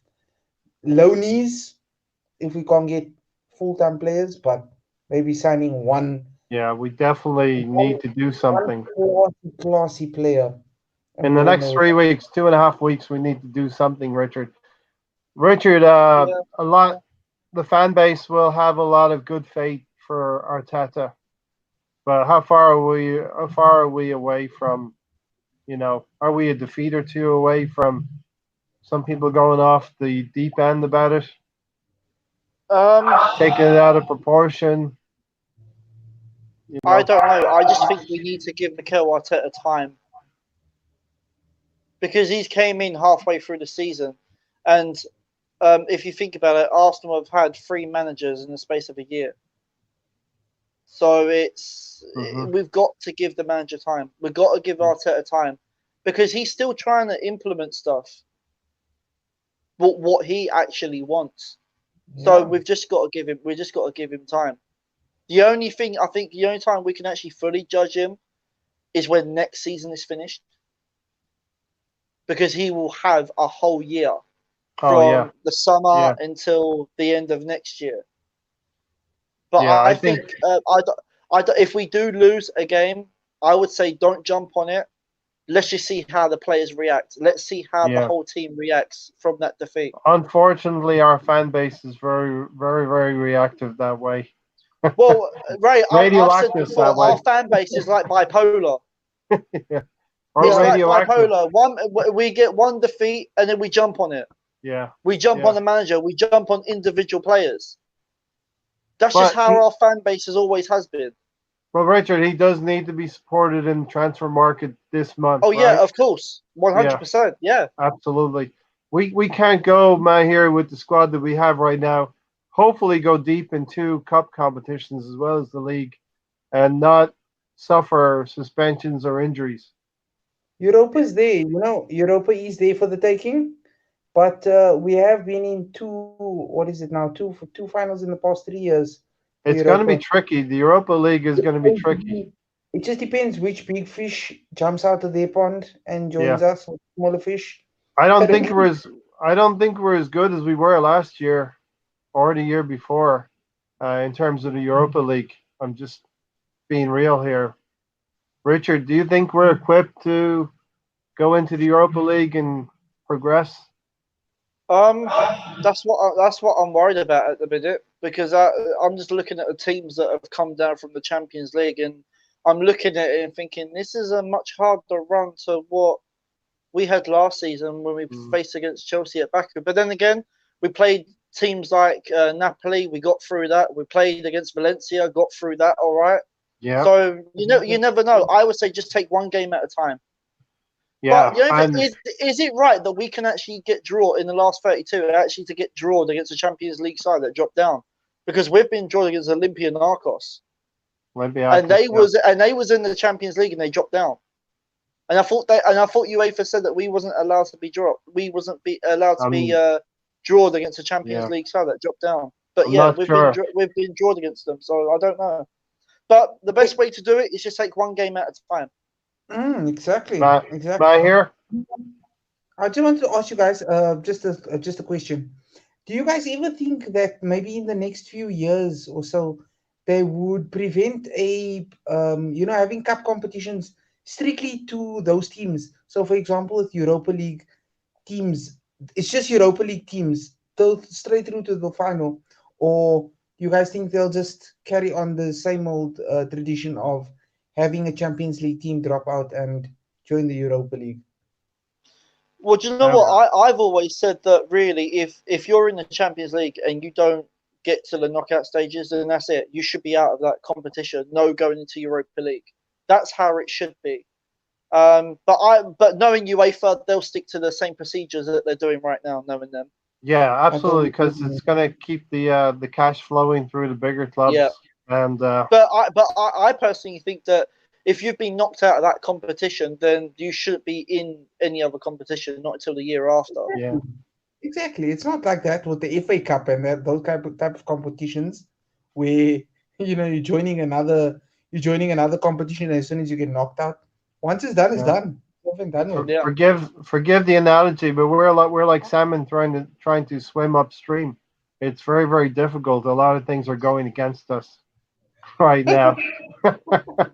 loanies if we can't get full-time players, but maybe signing one Yeah, we definitely need to do something. classy player. In And the go in next there. 3 weeks, 2.5 weeks, we need to do something, Richard. Richard, Yeah. a lot. The fan base will have a lot of good faith for Arteta, but how far are we? How far are we away from? Are we a defeat or two away from some people going off the deep end about it, Um, taking it out of proportion? I don't know. I just think we need to give Mikel Arteta time because he's came in halfway through the season, and if you think about it, Arsenal have had 3 managers in the space of a year. So we've got to give the manager time. We've got to give Arteta time because he's still trying to implement stuff, what he actually wants. So we've just got to give him. We just got to give him time. The only thing I think, the only time we can actually fully judge him is when next season is finished, because he will have a whole year from the summer until the end of next year. But Yeah, I think if we do lose a game, I would say don't jump on it. Let's just see how the players react. Let's see how the whole team reacts from that defeat. Unfortunately, our fan base is very, very, very reactive that way. Well, Ray, I've said Radioactive before, that way. our fan base is like bipolar. Yeah. It's like radioactive. bipolar. We get one defeat and then we jump on it. Yeah. We jump on the manager. We jump on individual players. That's just how our fan base has been. Well, Richard, he does need to be supported in the transfer market this month. Oh, yeah, right? of course. 100%. Yeah. Absolutely. We can't go, here with the squad that we have right now. Hopefully go deep in 2 cup competitions as well as the league and not suffer suspensions or injuries. Europa's there, Europa is there for the taking, but we have been in 2, what is it now, 2 finals in the past 3 years. It's going to be tricky. The Europa League is going to be tricky. It just depends which big fish jumps out of their pond and joins us, with smaller fish. I don't think we're as good as we were last year or the year before in terms of the Europa League. I'm just being real here. Richard, do you think we're equipped to go into the Europa League and progress? That's what I'm worried about at the minute, because I'm just looking at the teams that have come down from the Champions League, and I'm looking at it and thinking this is a much harder run to what we had last season when we faced against Chelsea at Baku. But then again, we played teams like Napoli. We got through that. We played against Valencia. Got through that. All right. Yeah. So you never know. I would say just take one game at a time. Yeah. But is it right that we can actually get drawn in the last 32? Actually, to get drawn against a Champions League side that dropped down, because we've been drawn against Olympiacos. And they was in the Champions League and they dropped down. And I thought UEFA said that we wasn't allowed to be dropped. We wasn't allowed to be drawn against a Champions League side that dropped down. But we've been drawn against them, so I don't know. But the best way to do it is just take one game at a time. Exactly. Exactly. By here. I just wanted to ask you guys just a question. Do you guys ever think that maybe in the next few years or so they would prevent having cup competitions strictly to those teams? So, for example, with Europa League teams, it's just Europa League teams go straight through to the final, or do you guys think they'll just carry on the same old tradition of having a Champions League team drop out and join the Europa League? Well, do you know what? I've always said that really, if you're in the Champions League and you don't get to the knockout stages, then that's it. You should be out of that competition. No going into Europa League. That's how it should be. But knowing UEFA, they'll stick to the same procedures that they're doing right now, knowing them. Yeah, absolutely, because it's going to keep the cash flowing through the bigger clubs. Yeah. And but I personally think that if you've been knocked out of that competition, then you shouldn't be in any other competition, not until the year after. Yeah, exactly. It's not like that with the FA Cup and those type of competitions where you're joining another competition as soon as you get knocked out. Once it's done, it's done. Over and done with. Yeah. Forgive the analogy, but we're like salmon trying to swim upstream. It's very, very difficult. A lot of things are going against us right now. Richard,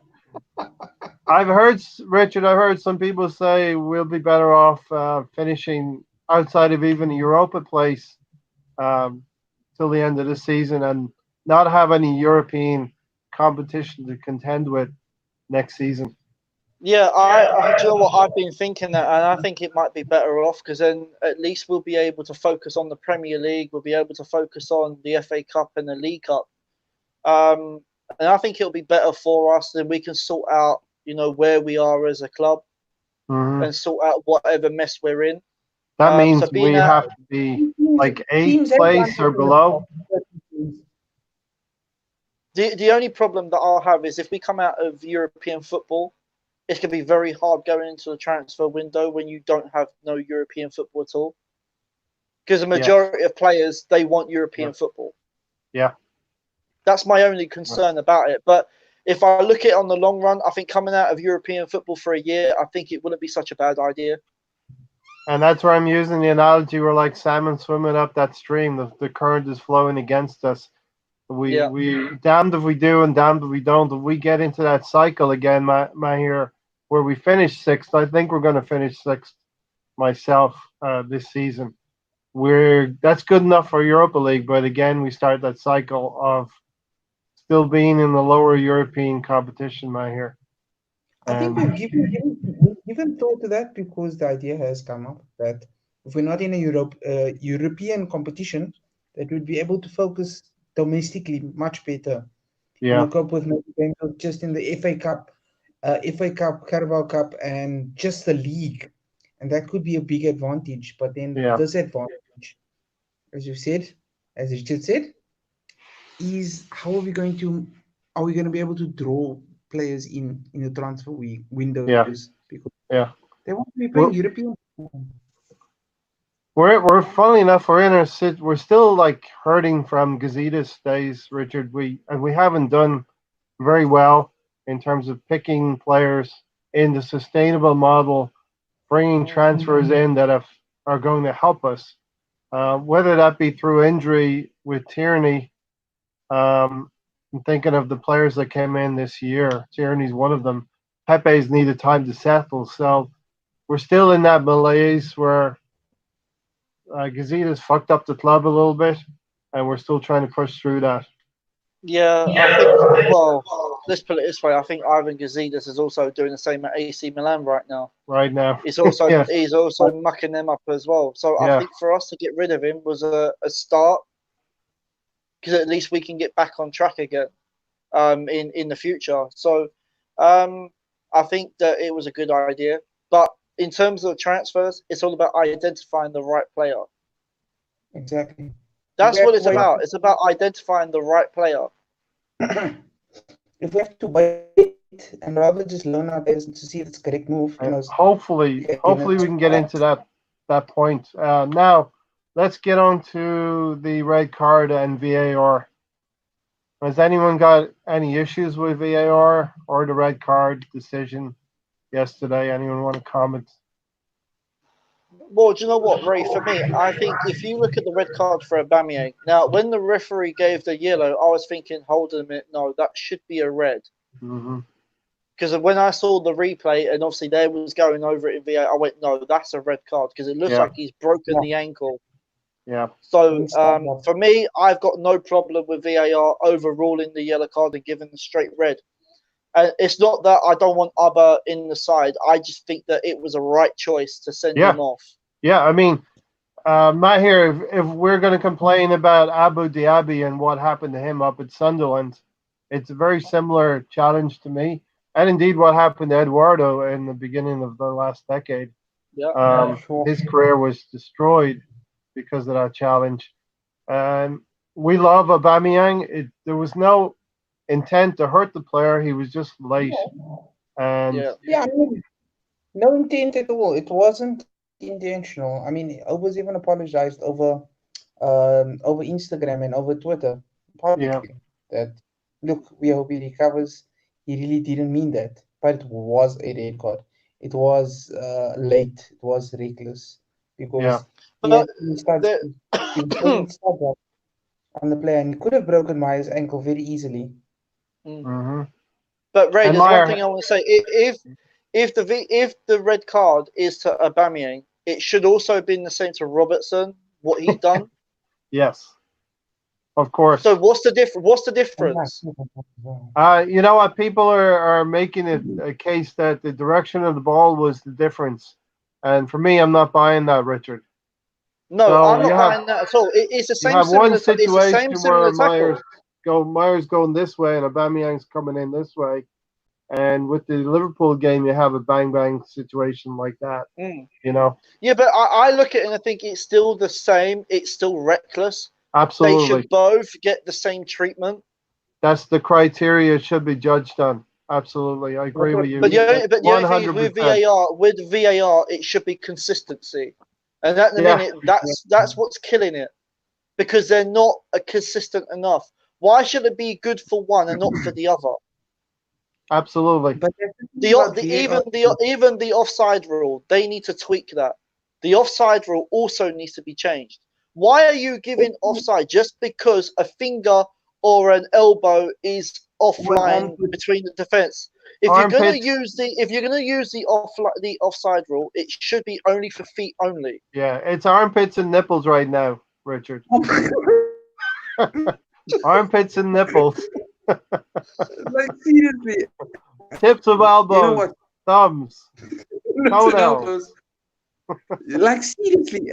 I've heard some people say we'll be better off finishing outside of even a Europa place till the end of the season and not have any European competition to contend with next season. Yeah, do you know what? I've been thinking that, and I think it might be better off because then at least we'll be able to focus on the Premier League. We'll be able to focus on the FA Cup and the League Cup. And I think it'll be better for us. Then we can sort out, where we are as a club and sort out whatever mess we're in. That means we have to be like 8th place or below. The only problem that I'll have is if we come out of European football, it's going to be very hard going into the transfer window when you don't have no European football at all. Because the majority of players, they want European football. Yeah. That's my only concern about it. But if I look at it on the long run, I think coming out of European football for a year, I think it wouldn't be such a bad idea. And that's where I'm using the analogy. We're like salmon swimming up that stream. The current is flowing against us. We damned if we do and damned if we don't. If we get into that cycle again, Mahir, where we finish 6th, I think we're going to finish 6th myself this season. That's good enough for Europa League, but again, we start that cycle of still being in the lower European competition, Mahir. I think we've given thought to that because the idea has come up that if we're not in a European competition, that we'd be able to focus domestically much better. Yeah. Cope with maybe just in the FA Cup, Carabao Cup, and just the league, and that could be a big advantage. But then this advantage, as Richard said, is how are we going to be able to draw players in the transfer windows because they want to be playing European. We're funnily enough, we're still like hurting from Gazidis days, Richard. We haven't done very well in terms of picking players in the sustainable model, bringing transfers in that are going to help us, whether that be through injury with Tierney. I'm thinking of the players that came in this year. Tierney's one of them. Pepe's needed time to settle, so we're still in that malaise where Gazidis fucked up the club a little bit, and we're still trying to push through that. Yeah, I think, well, let's put it this way. I think Ivan Gazidis is also doing the same at AC Milan right now. He's also he's also mucking them up as well. So I think for us to get rid of him was a start, because at least we can get back on track again in the future. So I think that it was a good idea. But in terms of transfers, it's all about identifying the right player. Exactly. That's what it's about. It's about identifying the right player. If we have to wait and rather just learn our players to see if it's the correct move. Hopefully we can get into that point. Now, let's get on to the red card and VAR. Has anyone got any issues with VAR or the red card decision yesterday? Anyone want to comment? Well, do you know what, Ray? For me, I think if you look at the red card for Aubameyang, now when the referee gave the yellow, I was thinking, hold on a minute, no, that should be a red. Because when I saw the replay and obviously they was going over it in VAR, I went, no, that's a red card because it looks like he's broken the ankle. Yeah. So for me, I've got no problem with VAR overruling the yellow card and giving the straight red. It's not that I don't want Abba in the side. I just think that it was a right choice to send him off. Yeah, I mean, Mahir, if we're going to complain about Abu Dhabi and what happened to him up at Sunderland, it's a very similar challenge to me. And indeed what happened to Eduardo in the beginning of the last decade. His career was destroyed because of that challenge. And we love Aubameyang. There was no intent to hurt the player. He was just late. And I mean, no intent at all. It wasn't intentional. I mean, I was even apologized over Instagram and over Twitter publicly that, look, we hope he recovers. He really didn't mean that, but it was a red card. it was late. It was reckless Yeah. because he But actually started. the, He was putting stuff up on the player, and he could have broken Maya's ankle very easily. Mm-hmm. But Ray, And there's one Meyer, thing I want to say. If the red card is to Aubameyang, it should also have been the same to Robertson. What he done. yes, of course. So what's the difference? What's the difference? You know what? People are making it a case that the direction of the ball was the difference, and for me, I'm not buying that, Richard. No, So I'm not buying that at all. It's the you same have one similar. It's the same situation where similar tackle. Myers going this way, and Aubameyang's coming in this way, and with the Liverpool game, you have a bang bang situation like that. You know, Yeah, but I look at it and I think it's still the same. It's still reckless. absolutely. They should both get the same treatment. That's the criteria it should be judged on. Absolutely, I agree with you. But the only thing is with 100%. VAR, it should be consistency, and at the minute, that's what's killing it, because they're not consistent enough. Why should it be good for one and not for the other? Absolutely. But even the offside rule, they need to tweak that. The offside rule also needs to be changed. Why are you giving offside just because a finger or an elbow is offline between the defense? If you're going to use the offside rule, it should be only for feet only. Yeah, it's armpits and nipples right now, Richard. Armpits and nipples. Like seriously. Tips of elbows, thumbs, toenails. Like seriously,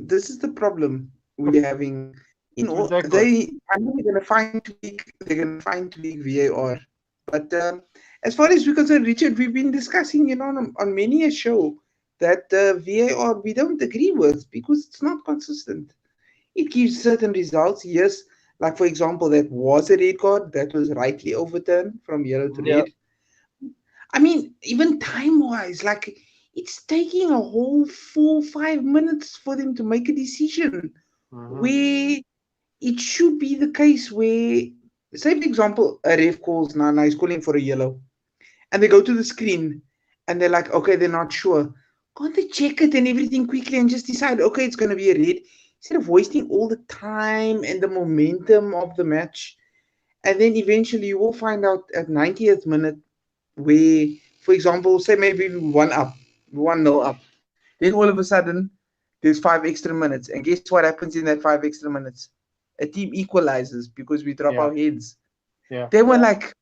this is the problem we're having. You know, I know they're gonna find tweak VAR, but as far as we're concerned, Richard, we've been discussing, you know, on many a show that VAR we don't agree with because it's not consistent. It gives certain results, yes. Like for example, that was a red card that was rightly overturned from yellow to red. I mean, even time-wise, like it's taking a whole 4-5 minutes for them to make a decision. Where it should be the case where, say for example, a ref calls Nana is calling for a yellow, and they go to the screen and they're like, okay, they're not sure. Can't they check it and everything quickly and just decide, okay, it's going to be a red, instead of wasting all the time and the momentum of the match? And then eventually you will find out at 90th minute where, for example, say maybe we 1-0 up. Then all of a sudden, there's 5 extra minutes. And guess what happens in that 5 extra minutes? A team equalizes because we drop our heads. Yeah. They were like,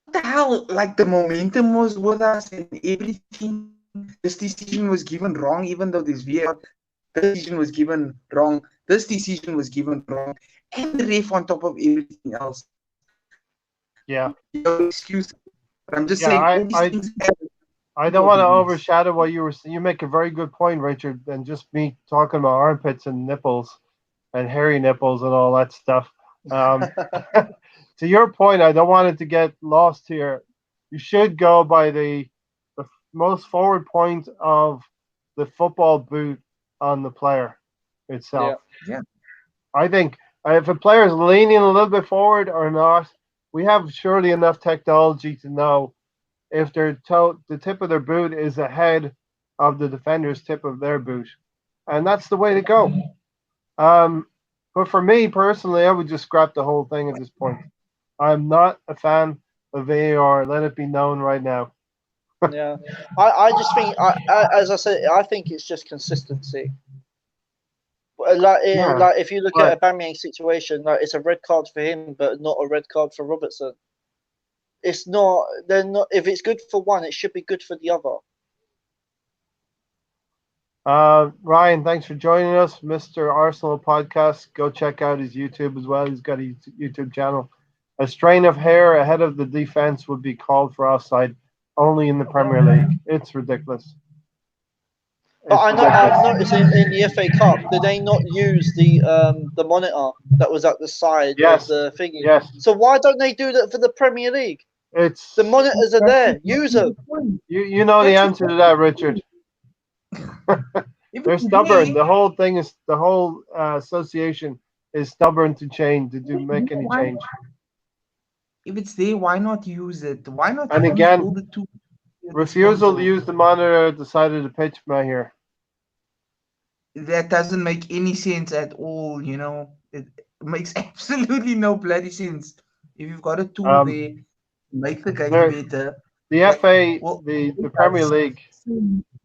what the hell? Like the momentum was with us and everything. This decision was given wrong, even though this VAR. This decision was given wrong. This decision was given wrong. And the ref on top of everything else. Yeah. No excuse. But I'm just saying all these things. I don't want to overshadow what you were saying. You make a very good point, Richard, and just me talking about armpits and nipples and hairy nipples and all that stuff. To your point, I don't want it to get lost here. You should go by the most forward point of the football boot on the player itself. Yeah. I think if a player is leaning a little bit forward or not, we have surely enough technology to know if the tip of their boot is ahead of the defender's tip of their boot. And that's the way to go. But for me personally, I would just scrap the whole thing at this point. I'm not a fan of VAR. Let it be known right now. Yeah. I just think, as I said, I think it's just consistency. Like if you look at Aubameyang's situation, like it's a red card for him, but not a red card for Robertson. It's not. They're not. If it's good for one, it should be good for the other. Ryan, thanks for joining us, Mr. Arsenal Podcast. Go check out his YouTube as well. He's got a YouTube channel. A strain of hair ahead of the defense would be called for offside only in the Premier League. It's ridiculous. But I've noticed in the FA Cup, did they not use the monitor that was at the side of the thingy? Yes. So why don't they do that for the Premier League? The monitors are there. Use them. You know the answer to that, Richard. They're stubborn. The whole association is stubborn to change, make any change. If it's there, why not use it? Why not use all the tools Refusal to use the monitor at the side of the pitch, Mahir. That doesn't make any sense at all, you know. It makes absolutely no bloody sense. If you've got a tool there, make the game better. The FA, Well, the Premier League.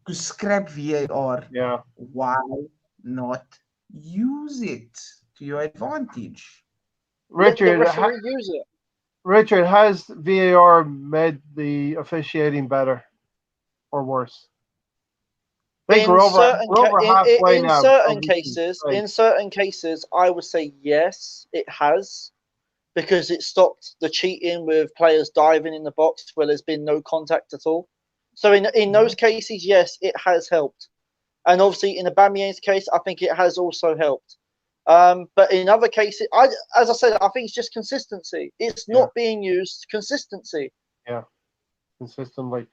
To scrap VAR, Yeah. why not use it to your advantage? Let the Richard, referee use it. Richard, has VAR made the officiating better or worse? I think we're over halfway now. In certain cases, I would say yes, it has, because it stopped the cheating with players diving in the box where there's been no contact at all. So in those cases, yes, it has helped. And obviously in Aubameyang's case, I think it has also helped. But in other cases, as I said, I think it's just consistency. It's not being used. Consistency. Yeah, consistently.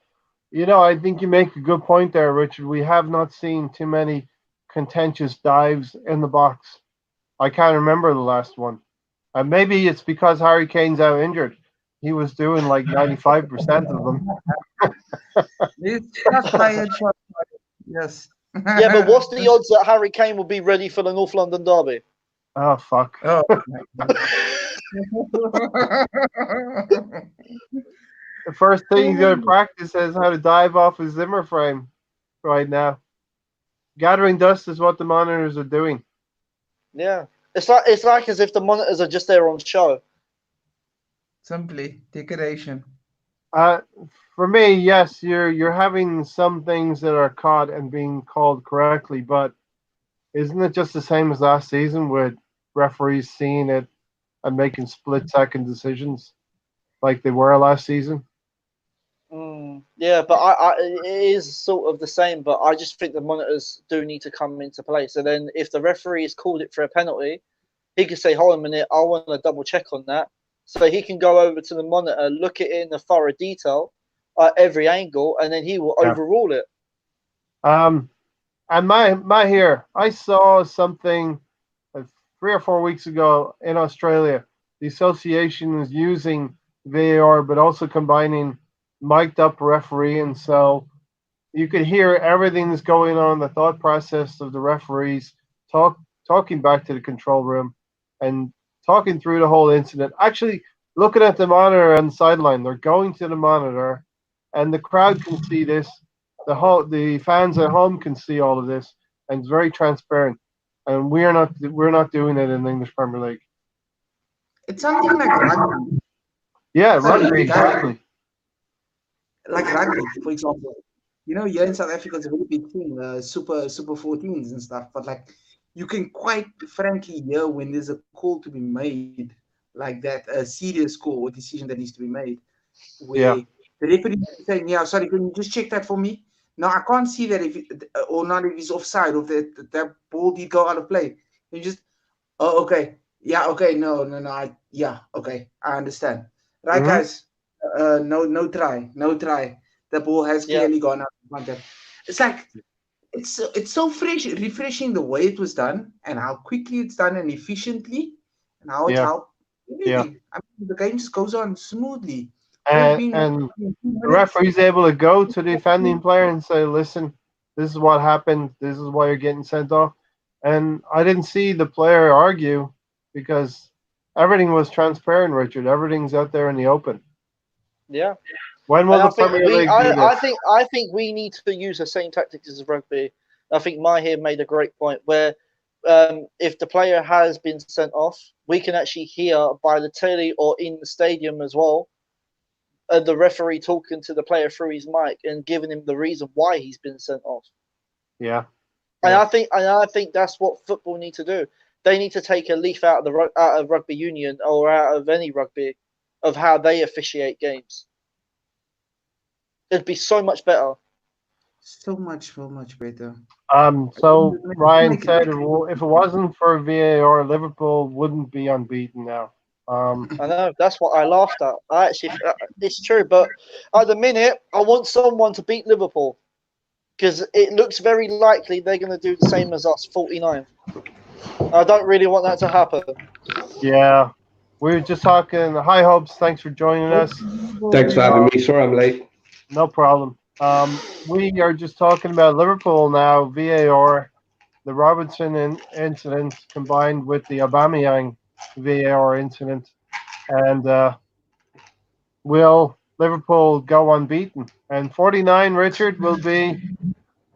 You know, I think you make a good point there, Richard. We have not seen too many contentious dives in the box. I can't remember the last one. And maybe it's because Harry Kane's out injured. He was doing like 95% of them. Shot fired. Yes. Yeah, but what's the odds that Harry Kane will be ready for the North London derby? Oh, fuck. Oh, the first thing he's going to practice is how to dive off his Zimmer frame right now. Gathering dust is what the monitors are doing. Yeah. It's like as if the monitors are just there on show. Simply decoration. For me, yes, you're having some things that are caught and being called correctly, but isn't it just the same as last season with referees seeing it and making split-second decisions like they were last season? Yeah, but it is sort of the same, but I just think the monitors do need to come into play. So then if the referee has called it for a penalty, he can say, hold on a minute, I want to double check on that. So he can go over to the monitor, look at it in a thorough detail at every angle, and then he will overrule it. And Mahir, I saw something 3 or 4 weeks ago in Australia. The association is using VAR, but also combining mic'd up referee, and so you could hear everything that's going on, the thought process of the referees talking back to the control room and talking through the whole incident. Actually, looking at the monitor on the sideline, they're going to the monitor, and the crowd can see this. The fans at home can see all of this, and it's very transparent. And we're not doing it in the English Premier League. It's something like rugby. Yeah, rugby, exactly. Like rugby, for example. You know, here in South Africa, it's a very big thing, super 14s and stuff. But like, you can quite frankly hear when there's a call to be made like that, a serious call or decision that needs to be made, where the referee is saying, "Yeah, sorry, can you just check that for me?" No, I can't see that or not if he's offside or that ball did go out of play. You just, oh, okay, yeah, okay, no, okay, I understand. Right, guys, no try. The ball has clearly gone out of contact. It's like, it's so refreshing the way it was done and how quickly it's done and efficiently and how it helped. I mean, the game just goes on smoothly. And the referee's able to go to the defending player and say, listen, this is what happened. This is why you're getting sent off. And I didn't see the player argue because everything was transparent, Richard. Everything's out there in the open. Yeah. When will the Premier League do this? I think we need to use the same tactics as rugby. I think Mahir made a great point where if the player has been sent off, we can actually hear by the telly or in the stadium as well, the referee talking to the player through his mic and giving him the reason why he's been sent off. Yeah. And I think that's what football need to do. They need to take a leaf out of rugby union or out of any rugby of how they officiate games. It'd be so much better. So much better. So Ryan said if it wasn't for VAR, Liverpool wouldn't be unbeaten now. I know, that's what I laughed at. It's true, but at the minute, I want someone to beat Liverpool because it looks very likely they're going to do the same as us, 49. I don't really want that to happen. Yeah, we were just talking. Hi, Hopes. Thanks for joining us. Thanks for having me. Sorry I'm late. No problem. We are just talking about Liverpool now. VAR, the Robertson incident combined with the Aubameyang VAR incident, and will Liverpool go unbeaten? And 49, Richard, will be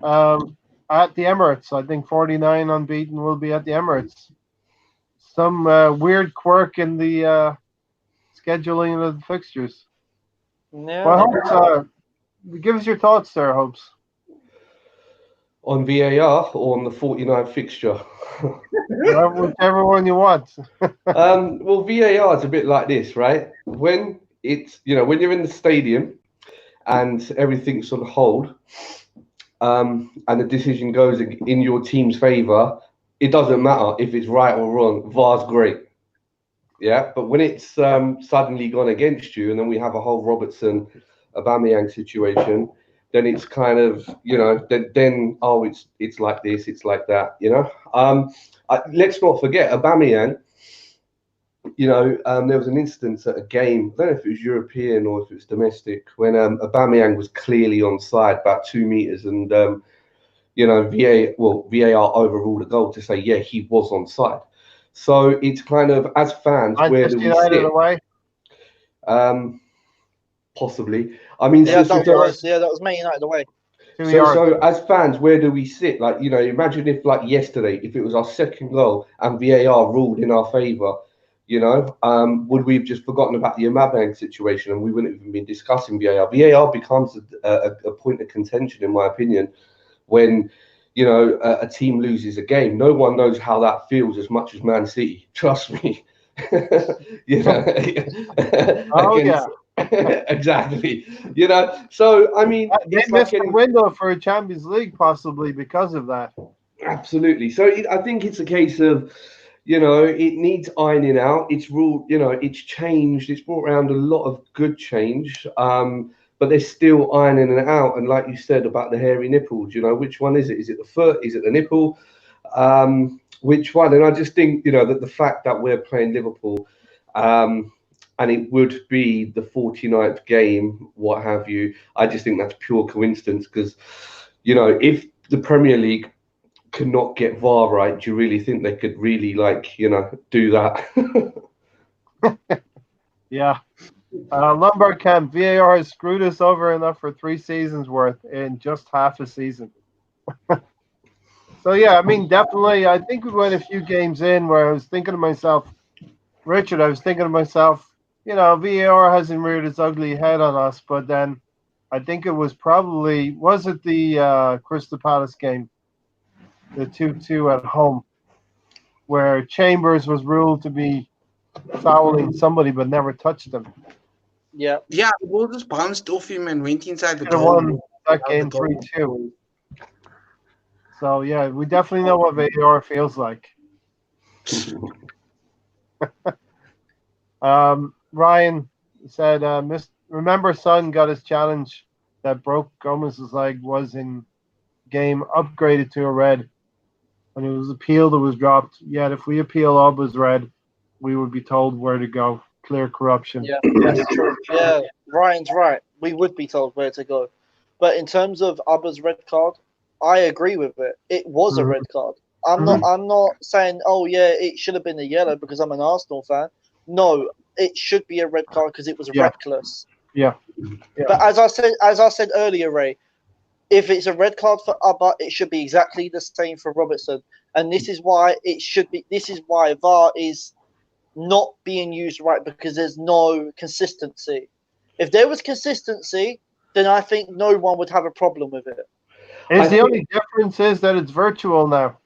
at the Emirates. I think 49 unbeaten will be at the Emirates. Some weird quirk in the scheduling of the fixtures. Yeah. Well, Hopes, give us your thoughts there, Hopes. On VAR or on the 49 fixture? Whichever one you want. Well, VAR is a bit like this, right? When it's, when you're in the stadium and everything's on hold, and the decision goes in your team's favour, it doesn't matter if it's right or wrong. VAR's great. Yeah, but when it's suddenly gone against you, and then we have a whole Robertson Aubameyang situation, then it's kind of, then it's like this, it's like that, let's not forget Aubameyang. There was an instance at a game, I don't know if it was European or if it was domestic, when Aubameyang was clearly onside about 2 meters, and VAR overruled a goal to say, yeah, he was onside. So it's kind of, as fans, where do we sit? Away? Possibly. I mean, that was Man United away. So as fans, where do we sit? Like, imagine if, like yesterday, if it was our second goal and VAR ruled in our favour, would we have just forgotten about the Aubameyang situation and we wouldn't have even been discussing VAR? VAR becomes a point of contention, in my opinion, when a team loses a game. No one knows how that feels as much as Man City. Trust me. Yeah. Exactly. So I mean, they missed the window for a Champions League possibly because of that. Absolutely. So I think it's a case of, it needs ironing out. It's ruled, it's changed. It's brought around a lot of good change. But they're still ironing it out. And like you said about the hairy nipples, which one is it? Is it the foot? Is it the nipple? Which one? And I just think, that the fact that we're playing Liverpool, and it would be the 49th game, what have you, I just think that's pure coincidence because, if the Premier League cannot get VAR right, do you really think they could really, do that? Yeah. Lombard Camp, VAR has screwed us over enough for 3 seasons worth in just half a season. So, yeah, I mean, definitely, I think we went a few games in where I was thinking to myself, Richard, VAR hasn't reared its ugly head on us, but then I think it was probably, was it the Crystal Palace game, the 2-2 at home, where Chambers was ruled to be fouling somebody but never touched them. Yeah. Yeah, the ball just bounced off him and went inside the goal. Won that game 3-2. So, yeah, we definitely know what VAR feels like. Ryan said, remember Son got his challenge that broke Gomez's leg was in game upgraded to a red. When it was appealed, it was dropped. Yet if we appeal Obba's red, we would be told where to go. Clear corruption. Yeah, that's true. Yeah, Ryan's right. We would be told where to go. But in terms of Obba's red card, I agree with it. It was a red card. I'm not saying, oh yeah, it should have been a yellow because I'm an Arsenal fan. No, it should be a red card because it was reckless. Yeah. But as I said earlier, Ray, if it's a red card for Obba, it should be exactly the same for Robertson. And this is why it should be. This is why VAR is not being used right, because there's no consistency. If there was consistency, then I think no one would have a problem with it. Only difference is that it's virtual now.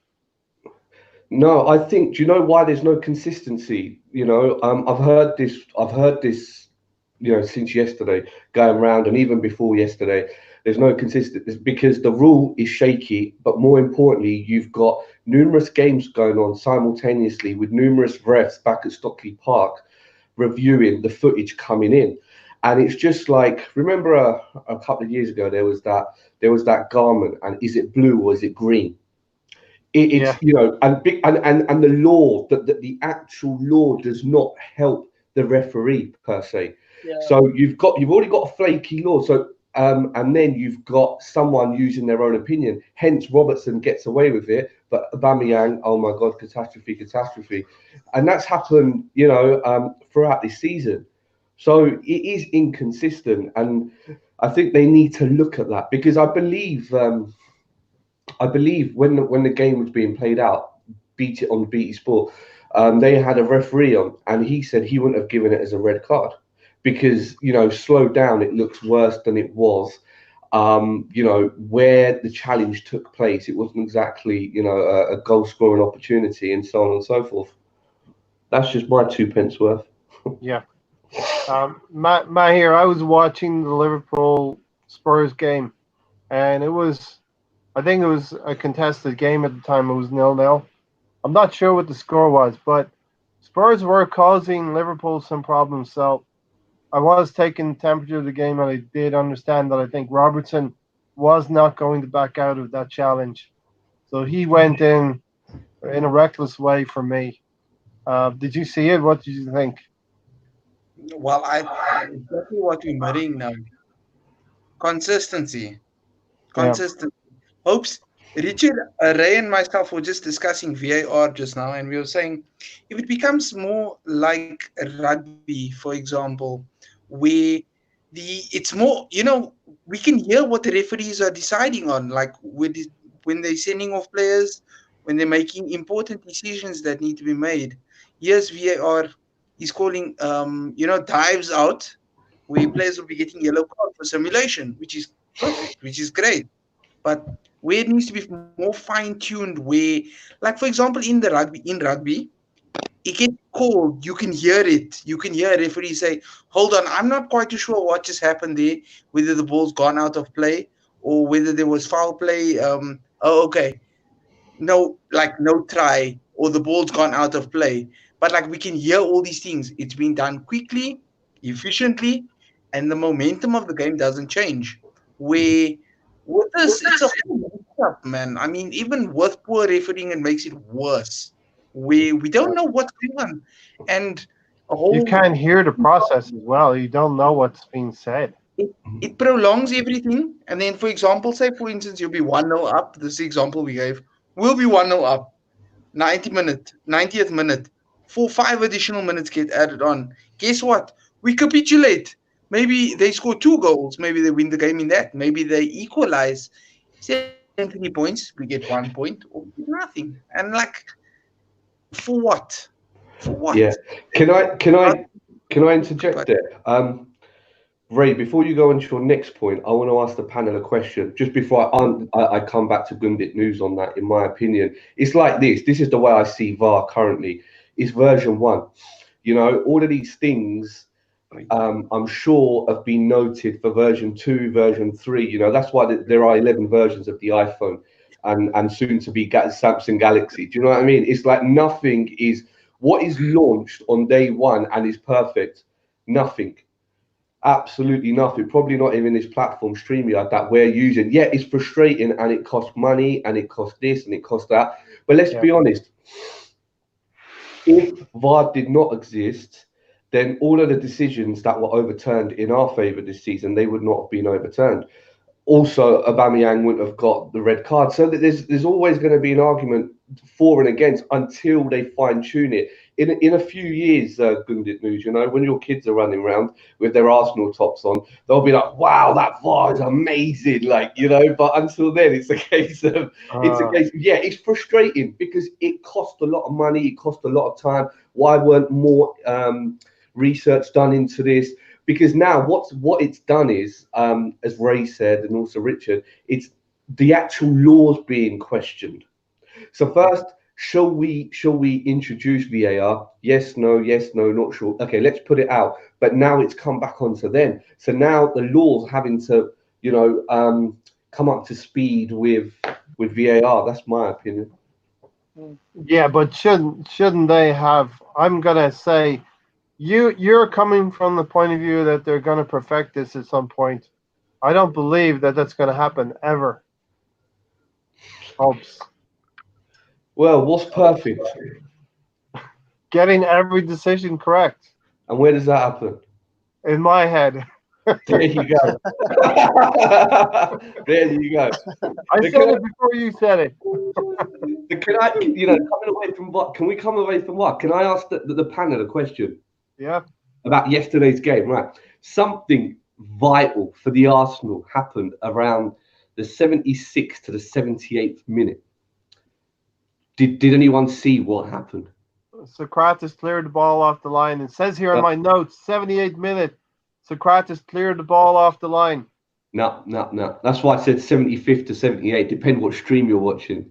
No, I think. Do you know why there's no consistency? I've heard this, since yesterday, going around, and even before yesterday. There's no consistency because the rule is shaky. But more importantly, you've got numerous games going on simultaneously with numerous refs back at Stockley Park reviewing the footage coming in. And it's just like, remember a couple of years ago, there was that garment, and is it blue or is it green? And the law, that the actual law does not help the referee per se. Yeah. So you've already got a flaky law. So and then you've got someone using their own opinion. Hence, Robertson gets away with it, but Aubameyang, oh my God, catastrophe. And that's happened, throughout this season. So it is inconsistent, and I think they need to look at that, because I believe when the game was being played out, beat it on BT Sport, they had a referee on, and he said he wouldn't have given it as a red card because, slowed down, it looks worse than it was. Where the challenge took place, it wasn't exactly, a goal scoring opportunity, and so on and so forth. That's just my 2 pence worth. Yeah. Matt here, I was watching the Liverpool Spurs game, and I think it was a contested game at the time. It was 0-0. I'm not sure what the score was, but Spurs were causing Liverpool some problems. So I was taking the temperature of the game, and I did understand that I think Robertson was not going to back out of that challenge. So he went in a reckless way for me. Did you see it? What did you think? Well, exactly what we're missing now. Consistency. Yeah. Hopes. Richard, Ray, and myself were just discussing VAR just now, and we were saying if it becomes more like rugby, for example, where it's more, we can hear what the referees are deciding on, like when they're sending off players, when they're making important decisions that need to be made. Yes, VAR is calling, dives out, where players will be getting yellow card for simulation, which is perfect, which is great. But where it needs to be more fine-tuned, where, like, for example, in rugby, it gets called, you can hear it. You can hear a referee say, hold on, I'm not quite too sure what just happened there, whether the ball's gone out of play or whether there was foul play. Okay. No try, or the ball's gone out of play. But like, we can hear all these things. It's being done quickly, efficiently, and the momentum of the game doesn't change. Where with this, it's a whole mix-up, man. I mean, even with poor refereeing, it makes it worse. We don't know what's going on, and a You whole can't hear the process as well. You don't know what's being said. it prolongs everything. And then, for example, say for instance, you'll be 1-0 up. This is the example we gave. We'll be 1-0 up. 90th minute, 5 additional minutes get added on. Guess what? We capitulate. Maybe they score 2 goals. Maybe they win the game in that. Maybe they equalize. 3 points, we get 1 point, or nothing. And like, for what? For what? Yeah. Can I interject there? Ray, before you go on to your next point, I want to ask the panel a question. Just before I come back to Gundit News on that, in my opinion, it's like this. This is the way I see VAR currently. It's version 1. All of these things, I'm sure, have been noted for version 2, version 3. That's why there are 11 versions of the iPhone and soon to be Samsung Galaxy. Do you know what I mean? It's like nothing is what is launched on day 1 and is perfect. Nothing. Absolutely nothing. Probably not even this platform, StreamYard, that we're using. Yeah, it's frustrating, and it costs money, and it costs this, and it costs that. But let's be honest. If VAR did not exist, then all of the decisions that were overturned in our favour this season, they would not have been overturned. Also, Aubameyang wouldn't have got the red card. So that there's always going to be an argument for and against until they fine-tune it. In a few years, Gundit News, when your kids are running around with their Arsenal tops on, they'll be like, wow, that VAR is amazing, but until then, it's a case of, it's frustrating because it costs a lot of money, it costs a lot of time. Why weren't more research done into this? Because now what it's done is, as Ray said, and also Richard, it's the actual laws being questioned. So first, shall we introduce VAR? Yes, no, not sure. Okay, let's put it out. But now it's come back onto them. So now the law's having to, come up to speed with VAR. That's my opinion. Yeah, but shouldn't they have? I'm gonna say, you're coming from the point of view that they're gonna perfect this at some point. I don't believe that that's gonna happen ever. Hopes. Well, what's perfect? Getting every decision correct. And where does that happen? In my head. There you go. There you go. I said it before you said it. Can I, coming away from what? Can we come away from what? Can I ask the panel a question? Yeah. About yesterday's game, right? Something vital for the Arsenal happened around the 76th to the 78th minute. Did anyone see what happened? Socrates cleared the ball off the line. It says here in my notes, 78th minute, Socrates cleared the ball off the line. No. That's why I said 75th to 78. Depend what stream you're watching.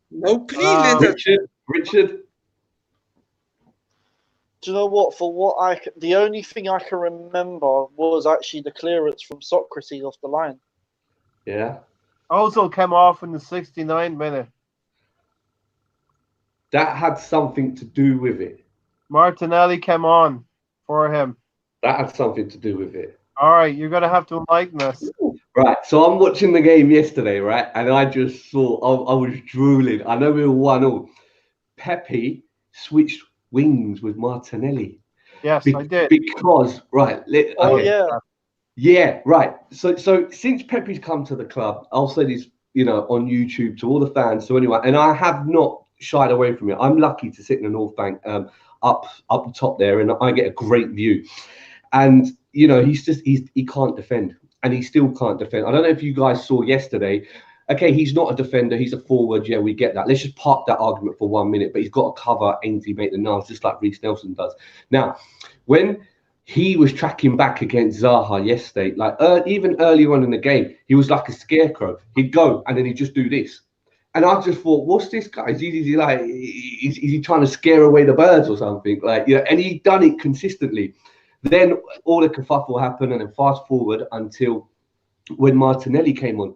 No, please. Richard. Do you know what? The only thing I can remember was actually the clearance from Socrates off the line. Yeah. Ozil came off in the 69th minute. That had something to do with it. Martinelli came on for him. That had something to do with it. All right, you're going to have to enlighten us. Right, so I'm watching the game yesterday, right? And I just saw, I was drooling. I know we were 1-1. Pepe switched wings with Martinelli. Yes, I did. Because, right. Yeah, right. So since Pepe's come to the club, I'll say this, on YouTube to all the fans. So anyway, and I have not shied away from it. I'm lucky to sit in the North Bank up the top there, and I get a great view. And, he can't defend. And he still can't defend. I don't know if you guys saw yesterday. Okay, he's not a defender. He's a forward. Yeah, we get that. Let's just park that argument for 1 minute. But he's got to cover Ainsley Maitland-Niles just like Reece Nelson does. Now, when he was tracking back against Zaha yesterday, like even earlier on in the game, he was like a scarecrow. He'd go and then he'd just do this. And I just thought, what's this guy? Is he trying to scare away the birds or something? And he'd done it consistently. Then all the kerfuffle happened, and then fast forward until when Martinelli came on.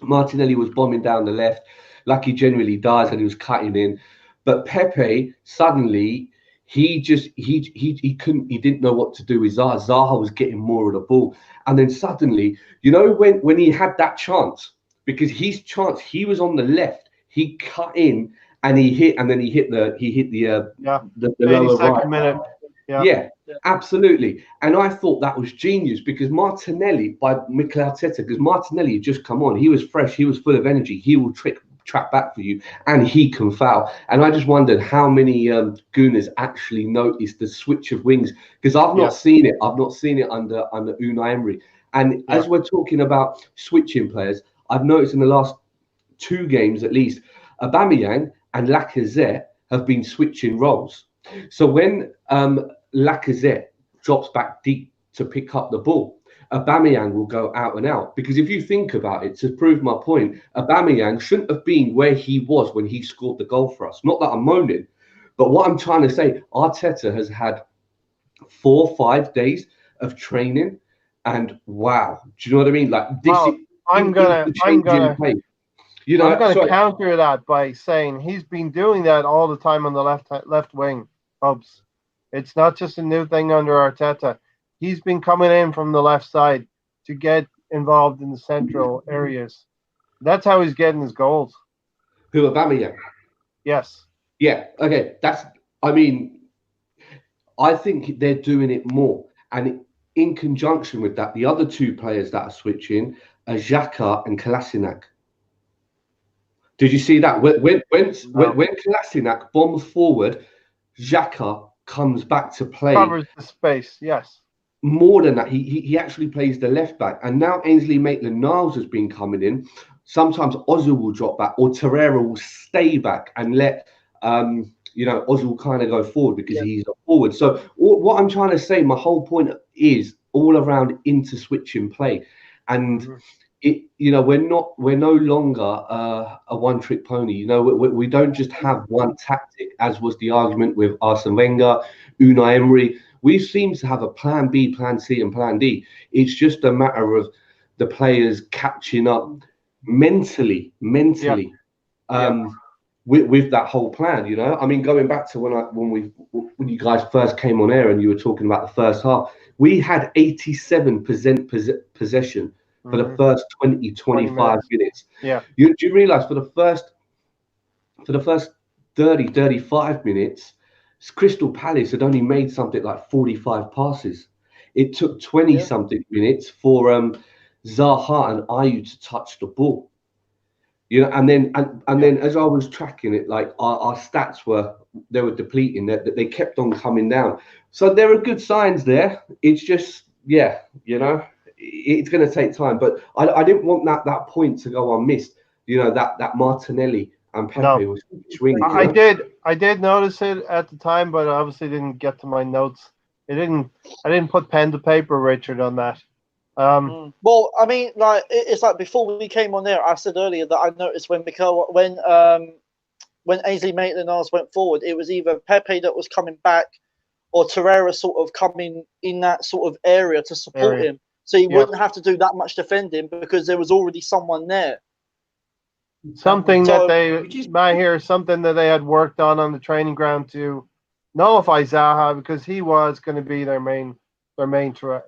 Martinelli was bombing down the left, like he generally does, and he was cutting in. But Pepe suddenly he didn't know what to do with Zaha. Zaha was getting more of the ball, and then suddenly, when he had that chance, because his chance, he was on the left, he cut in and he hit, and then he hit the lower right. Minute. Yeah, absolutely. And I thought that was genius because Martinelli, by Mikel Arteta, because Martinelli had just come on. He was fresh. He was full of energy. He will track back for you, and he can foul. And I just wondered how many Gooners actually noticed the switch of wings, because I've not seen it. I've not seen it under Unai Emery. And as we're talking about switching players, I've noticed in the last 2 games at least, Aubameyang and Lacazette have been switching roles. So when Lacazette drops back deep to pick up the ball, Aubameyang will go out and out. Because if you think about it, to prove my point, Aubameyang shouldn't have been where he was when he scored the goal for us. Not that I'm moaning, but what I'm trying to say, Arteta has had 4 or 5 days of training, and wow, do you know what I mean? Like this. I'm gonna counter that by saying he's been doing that all the time on the left wing, Hopes. It's not just a new thing under Arteta. He's been coming in from the left side to get involved in the central areas. That's how he's getting his goals. Who, Aubameyang? Yes. Yeah. Okay. I think they're doing it more, and in conjunction with that, the other 2 players that are switching are Xhaka and Kolasinac. Did you see that? When Kolasinac bombs forward, Xhaka comes back to play. Covers the space, yes. More than that, he actually plays the left back. And now Ainsley Maitland-Niles has been coming in. Sometimes Ozil will drop back, or Torreira will stay back and let Ozil kind of go forward because he's a forward. So what I'm trying to say, my whole point is all around inter-switching play. And we're no longer a one-trick pony. We don't just have one tactic, as was the argument with Arsene Wenger, Unai Emery. We seem to have a plan B, plan C, and plan D. It's just a matter of the players catching up mentally, with that whole plan. I mean, going back to when you guys first came on air and you were talking about the first half, we had 87% possession for the first 20-25 minutes. Yeah. Do you realize for the first 30-35 minutes, Crystal Palace had only made something like 45 passes. It took 20 something minutes for Zaha and Ayew to touch the ball. You know, and then as I was tracking it, like our stats were depleting. That they kept on coming down. So there are good signs there. It's just it's going to take time. But I didn't want that point to go unmissed. You know, that Martinelli and Pepe was swinging. I did notice it at the time, but I obviously didn't get to my notes. I didn't put pen to paper, Richard, on that. Well, I mean, like it's like before we came on there, I said earlier that I noticed when Ainsley Maitland-Niles went forward, it was either Pepe that was coming back or Torreira sort of coming in that sort of area to support him, so he wouldn't have to do that much defending because there was already someone there. Something that they had worked on the training ground to nullify Zaha because he was going to be their main threat.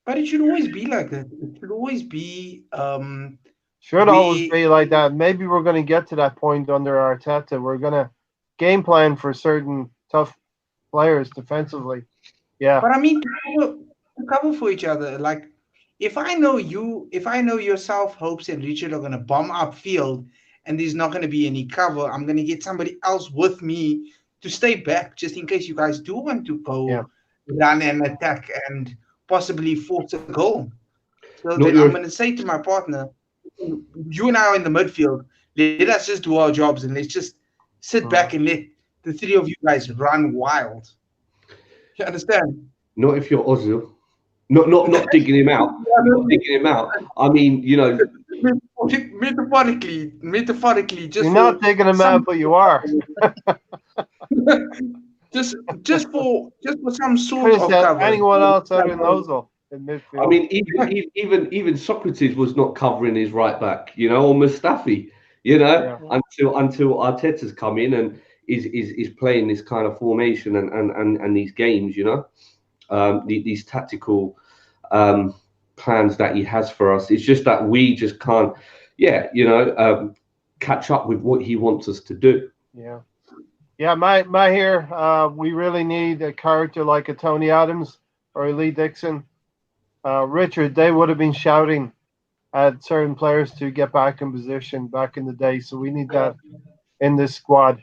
But it should always be like that. It should always be. Always be like that. Maybe we're going to get to that point under Arteta. We're going to game plan for certain tough players defensively. Yeah. But I mean, to cover for each other. Like, if I know yourself, Hopes, and Richard are going to bomb upfield, and there's not going to be any cover, I'm going to get somebody else with me to stay back, just in case you guys do want to go run and attack and possibly force a goal. So then I'm going to say to my partner, you and I are in the midfield. Let us just do our jobs and let's just sit back and let the three of you guys run wild. You understand? Not if you're Ozil. Not digging him out. Not digging him out. I mean, you know. Metaphorically, just you're not digging him out, but you are. just for some sort of cover. Anyone else other than Ozil in midfield? I mean, even Socrates was not covering his right back, you know, or Mustafi, you know, until Arteta's come in and is playing this kind of formation and these games, you know, these tactical plans that he has for us. It's just that we just can't, catch up with what he wants us to do. Yeah, my here, we really need a character like a Tony Adams or a Lee Dixon. Richard, they would have been shouting at certain players to get back in position back in the day. So we need that in this squad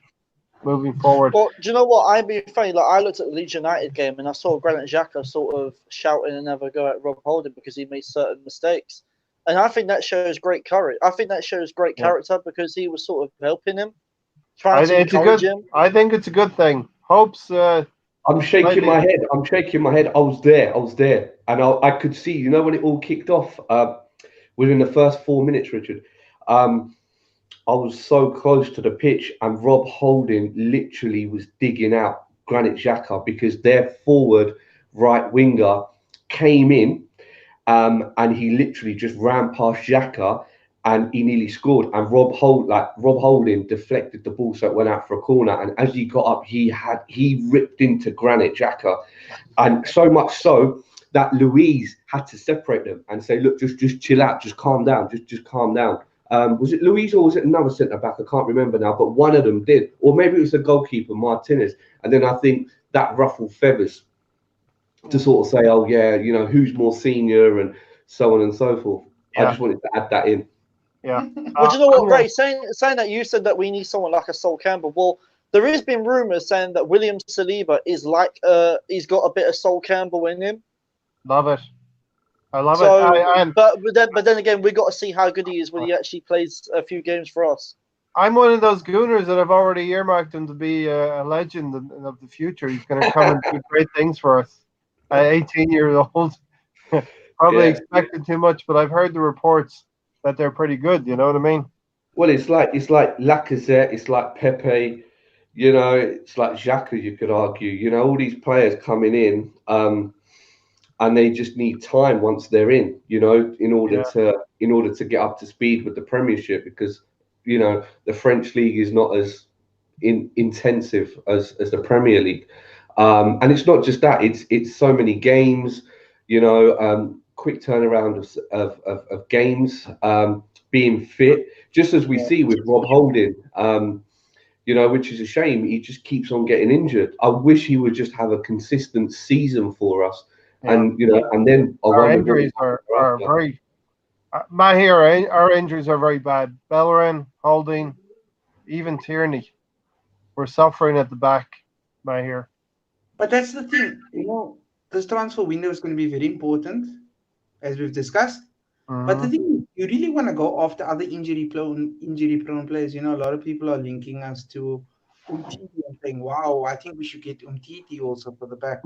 moving forward. Well, do you know what? I'd be funny. Like, I looked at the Leeds United game and I saw Granit Xhaka sort of shouting and never go at Rob Holding because he made certain mistakes. And I think that shows great courage. I think that shows great character because he was sort of helping him. I think it's a good thing. Hopes. I'm shaking my head. I was there, and I could see. You know when it all kicked off within the first 4 minutes, Richard. I was so close to the pitch, and Rob Holding literally was digging out Granit Xhaka because their forward right winger came in, and he literally just ran past Xhaka. And he nearly scored. And Rob Holding deflected the ball so it went out for a corner. And as he got up, he ripped into Granit Xhaka, and so much so that Luiz had to separate them and say, "Look, just chill out, just calm down, just calm down." Was it Luiz or was it another centre back? I can't remember now, but one of them did, or maybe it was the goalkeeper Martinez. And then I think that ruffled feathers to sort of say, "Oh yeah, you know who's more senior," and so on and so forth. I just wanted to add that in. Yeah. Well, do you know what, Ray? Saying that you said that we need someone like a Sol Campbell. Well, there has been rumours saying that William Saliba is like he's got a bit of Sol Campbell in him. Love it. I love it. But then again, we got to see how good he is when he actually plays a few games for us. I'm one of those gooners that have already earmarked him to be a legend of the future. He's going to come and do great things for us. 18 years old. Probably expected too much, but I've heard the reports that they're pretty good, you know what I mean? Well, it's like Lacazette, it's like Pepe, you know, it's like Xhaka, you could argue, you know, all these players coming in, and they just need time once they're in, you know, in order to get up to speed with the Premiership, because, you know, the French league is not as intensive as the Premier League, and it's not just that; it's so many games, you know. Quick turnaround of games, being fit, just as we see with Rob Holding. you know, which is a shame. He just keeps on getting injured. I wish he would just have a consistent season for us. Yeah. And, you know, and then I Our wonder injuries are very, Mahir, our injuries are very bad. Bellerin, Holding, even Tierney. We're suffering at the back, Mahir. But that's the thing, you know, this transfer window is going to be very important, as we've discussed. But the thing is, you really want to go after other injury prone players. You know, a lot of people are linking us to Umtiti and saying, "Wow, I think we should get Umtiti also for the back."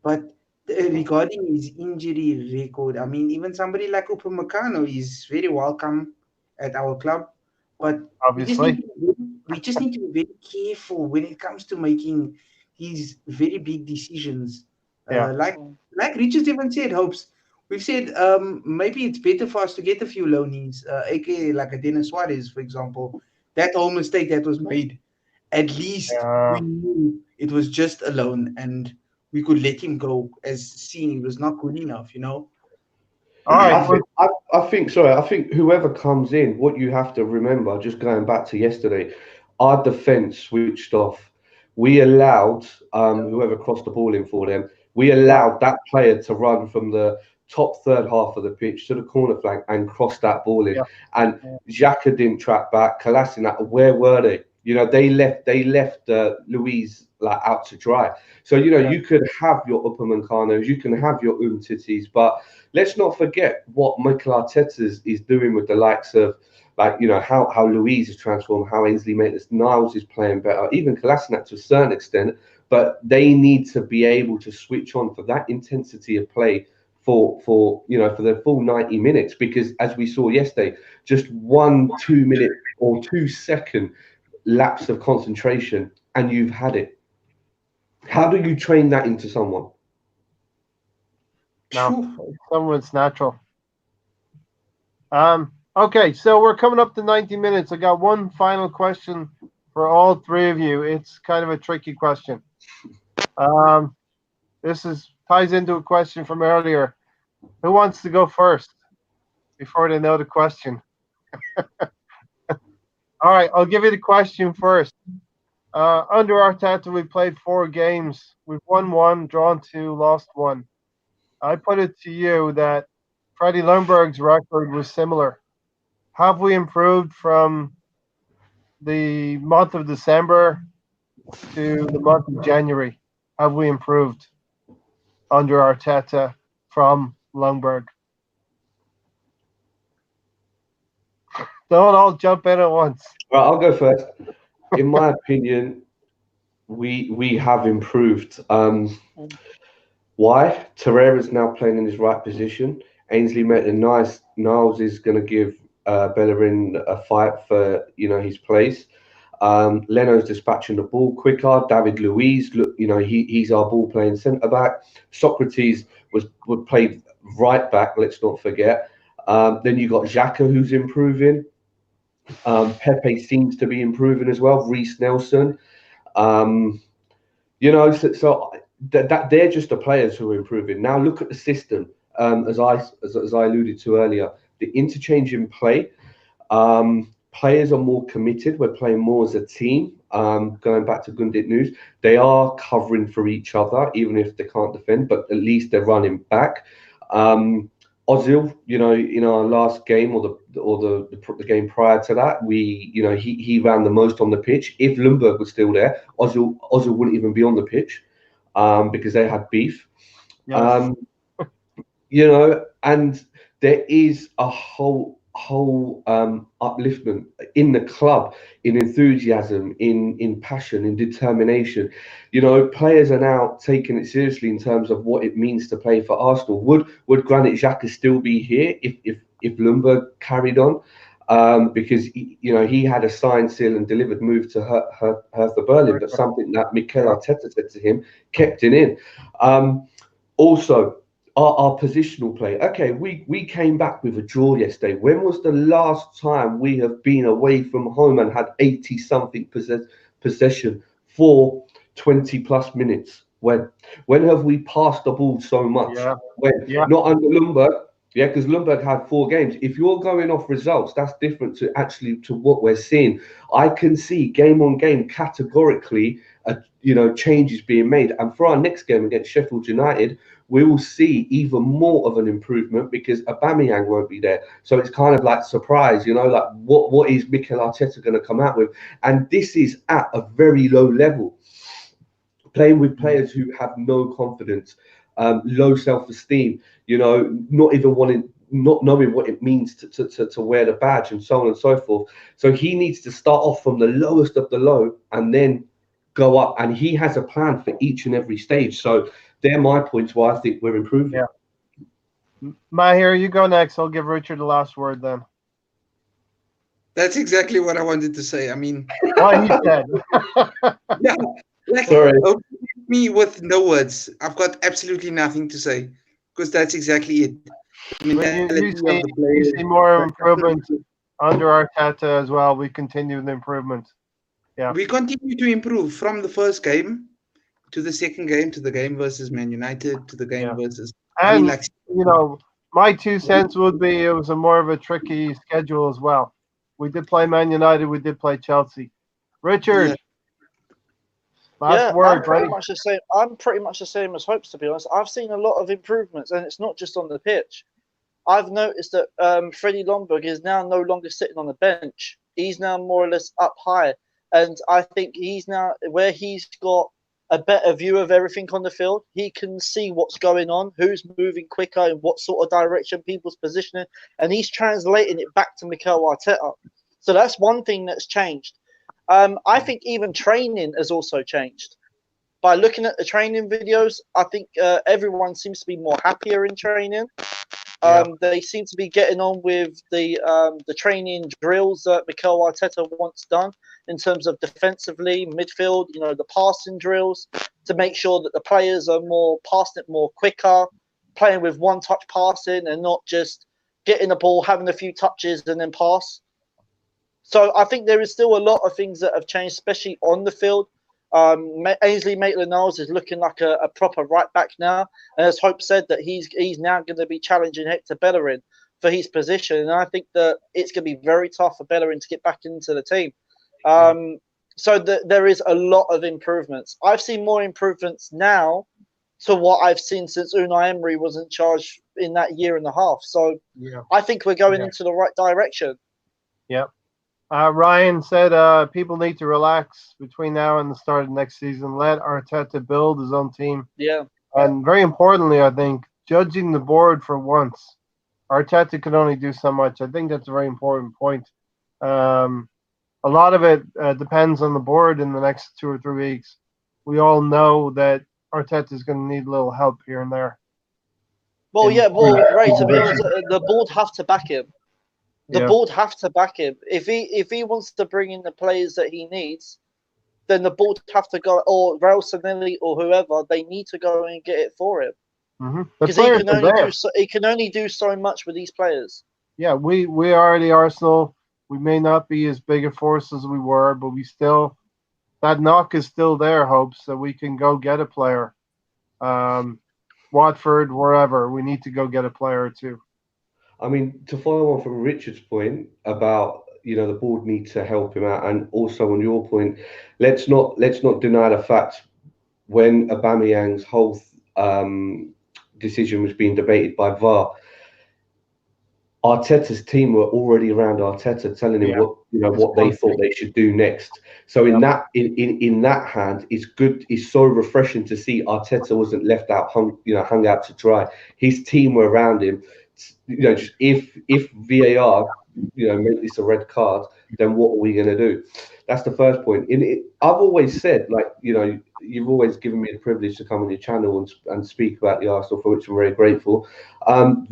But regarding his injury record, I mean, even somebody like Upamecano is very welcome at our club. But Obviously. we just need to be very careful when it comes to making these very big decisions. Yeah. Like Richard even said, Hopes. We've said maybe it's better for us to get a few loanies, aka like a Dennis Suarez, for example. That whole mistake that was made, at least we knew it was just a loan and we could let him go as seeing he was not good enough, you know. All right. I think, sorry, I think whoever comes in, what you have to remember, just going back to yesterday, our defence switched off. We allowed whoever crossed the ball in for them, we allowed that player to run from the top third half of the pitch to the corner flank and cross that ball in. Yeah. And Xhaka didn't track back. Kolasinac, where were they? You know, they left Louise like out to dry. So, you know, you could have your Upamecano's, you can have your Umtitis, but let's not forget what Mikel Arteta is doing with the likes of, like, you know, how Louise is transformed, how Ainsley Maitland-Niles is playing better, even Kolasinac to a certain extent. But they need to be able to switch on for that intensity of play for you know, for the full 90 minutes, because as we saw yesterday, just 1 2 minute or 2 second lapse of concentration and you've had it. How do you train that into someone? No, someone's natural. Okay, so we're coming up to 90 minutes. I got one final question for all three of you. It's kind of a tricky question. This ties into a question from earlier. Who wants to go first before they know the question? All right, I'll give you the question first. Under Arteta, we played 4 games. We've won 1, drawn 2, lost 1. I put it to you that Freddie Ljungberg's record was similar. Have we improved from the month of December to the month of January? Have we improved under Arteta from Ljungberg? Don't all jump in at once. Right, I'll go first. In my opinion, we have improved. Why? Torreira's now playing in his right position. Ainsley Maitland-Niles is going to give Bellerin a fight for, you know, his place. Leno's dispatching the ball quicker. David Luiz, look, you know, he's our ball playing centre back. Socrates was played right back. Let's not forget. Then you got Xhaka, who's improving. Pepe seems to be improving as well. Reece Nelson. You know, so that they're just the players who are improving. Now look at the system. As I alluded to earlier, the interchange in play. Players are more committed. We're playing more as a team. Going back to Gundit news, they are covering for each other, even if they can't defend. But at least they're running back. Ozil, you know, in our last game or the game prior to that, he ran the most on the pitch. If Ljungberg was still there, Ozil wouldn't even be on the pitch because they had beef. Yes. You know, and there is a whole upliftment in the club, in enthusiasm, in passion, in determination. You know, players are now taking it seriously in terms of what it means to play for Arsenal. Would Granit Xhaka still be here if Ljungberg carried on? Because he had a signed, seal and delivered move to Hertha Berlin, but something that Mikel Arteta said to him kept it in. Also, our positional play. Okay, we came back with a draw yesterday. When was the last time we have been away from home and had 80-something possession for 20+ minutes? When have we passed the ball so much? Yeah. When? Yeah. Not under Ljungberg. Yeah, because Lundberg had 4 games. If you're going off results, that's different to actually to what we're seeing. I can see game on game categorically, changes being made. And for our next game against Sheffield United, we will see even more of an improvement because Aubameyang won't be there. So it's kind of like surprise, like what is Mikel Arteta going to come out with? And this is at a very low level, playing with players who have no confidence, low self-esteem, not even not knowing what it means to wear the badge and so on and so forth. So he needs to start off from the lowest of the low and then go up. And he has a plan for each and every stage. So they're my points why I think we're improving. Yeah. Mahir, you go next. I'll give Richard the last word then. That's exactly what I wanted to say. I mean, What he said. yeah, Sorry. Me with no words. I've got absolutely nothing to say because that's exactly it. You see more improvement under Arteta as well. We continue the improvement. Yeah. We continue to improve from the first game to the second game to the game versus Man United to the game versus. And my 2 cents would be it was more of a tricky schedule as well. We did play Man United. We did play Chelsea. Richard. Yeah. Last word, I'm pretty much the same. I'm pretty much the same as Hopes, to be honest. I've seen a lot of improvements, and it's not just on the pitch. I've noticed that Freddie Ljungberg is now no longer sitting on the bench. He's now more or less up high, and I think he's now where he's got a better view of everything on the field. He can see what's going on, who's moving quicker, in what sort of direction people's positioning, and he's translating it back to Mikel Arteta. So that's one thing that's changed. I think even training has also changed. By looking at the training videos, I think everyone seems to be more happier in training. They seem to be getting on with the training drills that Mikel Arteta wants done in terms of defensively, midfield, the passing drills to make sure that the players are more passing it more quicker, playing with one-touch passing and not just getting the ball, having a few touches and then pass. So I think there is still a lot of things that have changed, especially on the field. Ainsley Maitland-Niles is looking like a proper right back now, and as Hope said, that he's now going to be challenging Hector Bellerin for his position, and I think that it's going to be very tough for Bellerin to get back into the team. So there is a lot of improvements. I've seen more improvements now to what I've seen since Unai Emery was in charge in that year and a half. So I think we're going into the right direction. Yeah. Ryan said people need to relax between now and the start of next season. Let Arteta build his own team. Yeah. And very importantly, I think, judging the board for once. Arteta can only do so much. I think that's a very important point. A lot of it depends on the board in the next 2 or 3 weeks. We all know that Arteta is going to need a little help here and there. Well, Ray, to be honest, the board have to back him. The board have to back him. If he wants to bring in the players that he needs, then the board have to go, or Raul Sanelli or whoever, they need to go and get it for him. Because he can only do so much with these players. Yeah, we are the Arsenal. We may not be as big a force as we were, but we still, that knock is still there, Hopes, that we can go get a player. Watford, wherever, we need to go get a player or two. I mean, to follow on from Richard's point about, the board need to help him out, and also on your point, let's not deny the fact when Aubameyang's whole decision was being debated by VAR, Arteta's team were already around Arteta, telling him what they thought they should do next. So in that hand, it's good. It's so refreshing to see Arteta wasn't left out, hung out to dry. His team were around him. Just if VAR, make this a red card, then what are we going to do? That's the first point. I've always said, you've always given me the privilege to come on your channel and speak about the Arsenal, for which I'm very grateful. And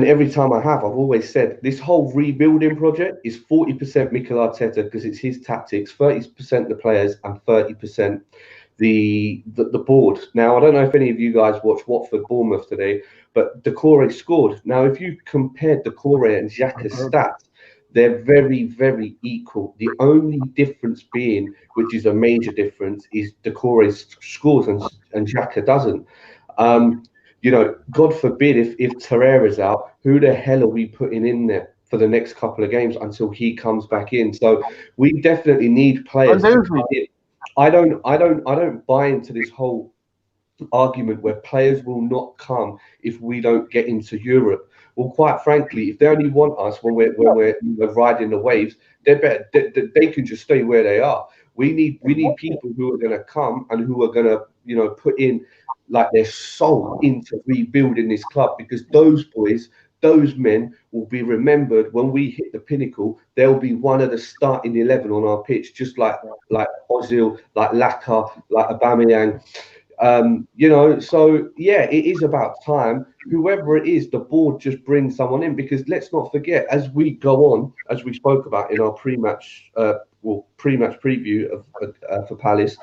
every time I've always said this whole rebuilding project is 40% Mikel Arteta because it's his tactics, 30% the players, and 30% the board. Now, I don't know if any of you guys watched Watford Bournemouth today, but Doucouré scored. Now, if you compared Doucouré and Xhaka's stats, they're very, very equal. The only difference being, which is a major difference, is Doucouré scores and Xhaka doesn't. You know, God forbid if Torreira's out, who the hell are we putting in there for the next couple of games until he comes back in? So we definitely need players to come in. I don't buy into this whole argument where players will not come if we don't get into Europe. Well, quite frankly, if they only want us when we're riding the waves, they better they can just stay where they are. We need people who are going to come and who are going to put in like their soul into rebuilding this club, because those boys, those men will be remembered when we hit the pinnacle. They'll be one of the starting 11 on our pitch, just like Ozil, like Laka, like Aubameyang. So yeah, it is about time. Whoever it is, the board just brings someone in, because let's not forget, as we go on, as we spoke about in our pre-match preview for Palace,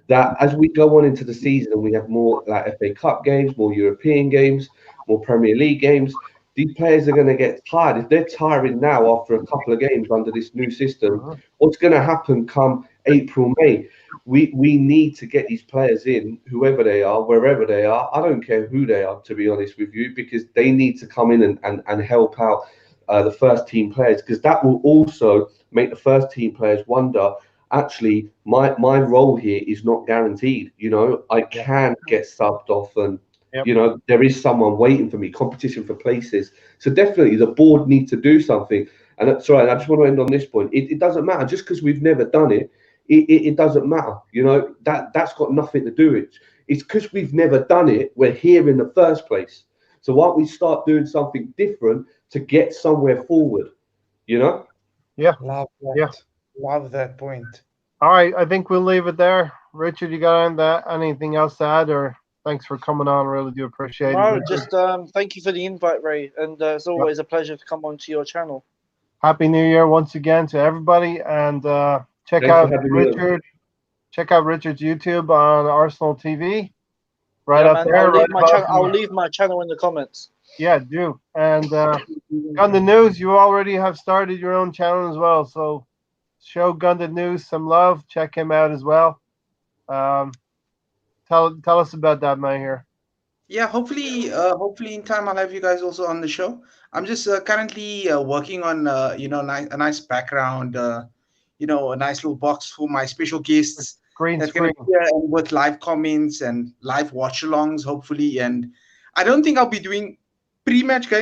that as we go on into the season and we have more like FA Cup games, more European games, more Premier League games, these players are going to get tired. If they're tiring now after a couple of games under this new system, what's going to happen come April, May? We need to get these players in, whoever they are, wherever they are. I don't care who they are, to be honest with you, because they need to come in and help out the first team players, because that will also make the first team players wonder, actually, my role here is not guaranteed. I can get subbed off, and there is someone waiting for me, competition for places. So definitely the board needs to do something. And that's right. I just want to end on this point. It doesn't matter just because we've never done it. It doesn't matter, that's got nothing to do with it. It's because we've never done it, we're here in the first place. So why don't we start doing something different to get somewhere forward? Yeah. Love that. Yeah. Love that point. All right, I think we'll leave it there. Richard, you got anything else to add, or thanks for coming on? Really do appreciate it. No, just thank you for the invite, Ray, and it's always a pleasure to come onto your channel. Happy New Year once again to everybody, and check out Richard's YouTube on Arsenal TV. I'll leave my channel in the comments. Yeah, do. And Gundit News, you already have started your own channel as well, so show Gundit News some love. Check him out as well. Tell us about that, man. Here. Yeah, hopefully in time I'll have you guys also on the show. I'm just currently working on a nice background, a nice little box for my special guests. Green that's screen. Gonna be here, and with live comments and live watch-alongs, hopefully. And I don't think I'll be doing pre-match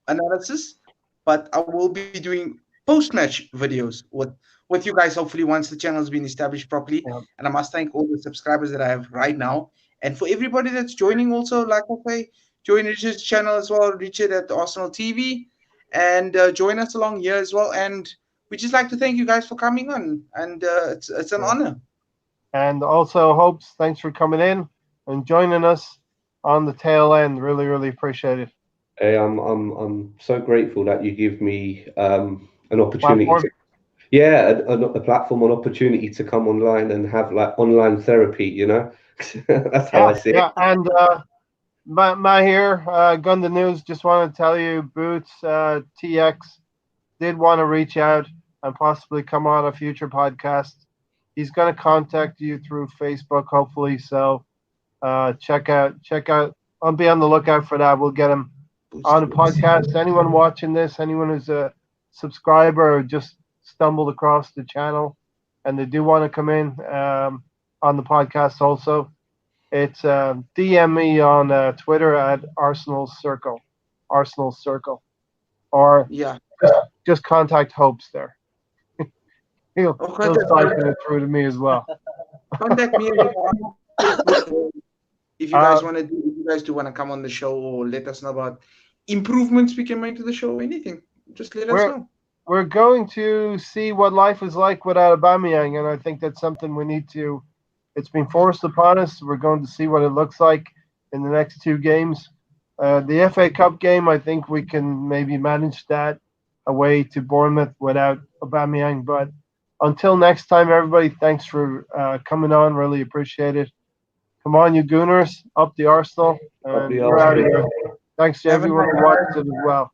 analysis, but I will be doing post-match videos with you guys, hopefully, once the channel has been established properly. Yeah. And I must thank all the subscribers that I have right now. And for everybody that's joining also, like I say, join Richard's channel as well, Richard at Arsenal TV, and join us along here as well. And we just like to thank you guys for coming on, and it's an honor. And also, Hopes, thanks for coming in and joining us on the tail end. Really, really appreciate it. Hey, I'm so grateful that you give me an opportunity. A platform, an opportunity to come online and have like online therapy. That's how I see it. Yeah, and Matt here, Gundit News. Just want to tell you, Boots TX did want to reach out and possibly come on a future podcast. He's going to contact you through Facebook, hopefully. So check out. I'll be on the lookout for that. We'll get him on a podcast. Anyone watching this, anyone who's a subscriber or just stumbled across the channel and they do want to come in on the podcast also, it's DM me on Twitter at Arsenal Circle, or just contact Hopes there. He'll siphon it through to me as well. Contact me if you guys want to do. If you guys do want to come on the show, or let us know about improvements we can make to the show, anything, just let us know. We're going to see what life is like without Aubameyang, and I think that's something we need to. It's been forced upon us. We're going to see what it looks like in the next two games. The FA Cup game, I think we can maybe manage that away to Bournemouth without Aubameyang. But until next time, everybody, thanks for coming on. Really appreciate it. Come on, you Gooners, up the Arsenal. And we're out of here. Thanks to everyone who watched it as well.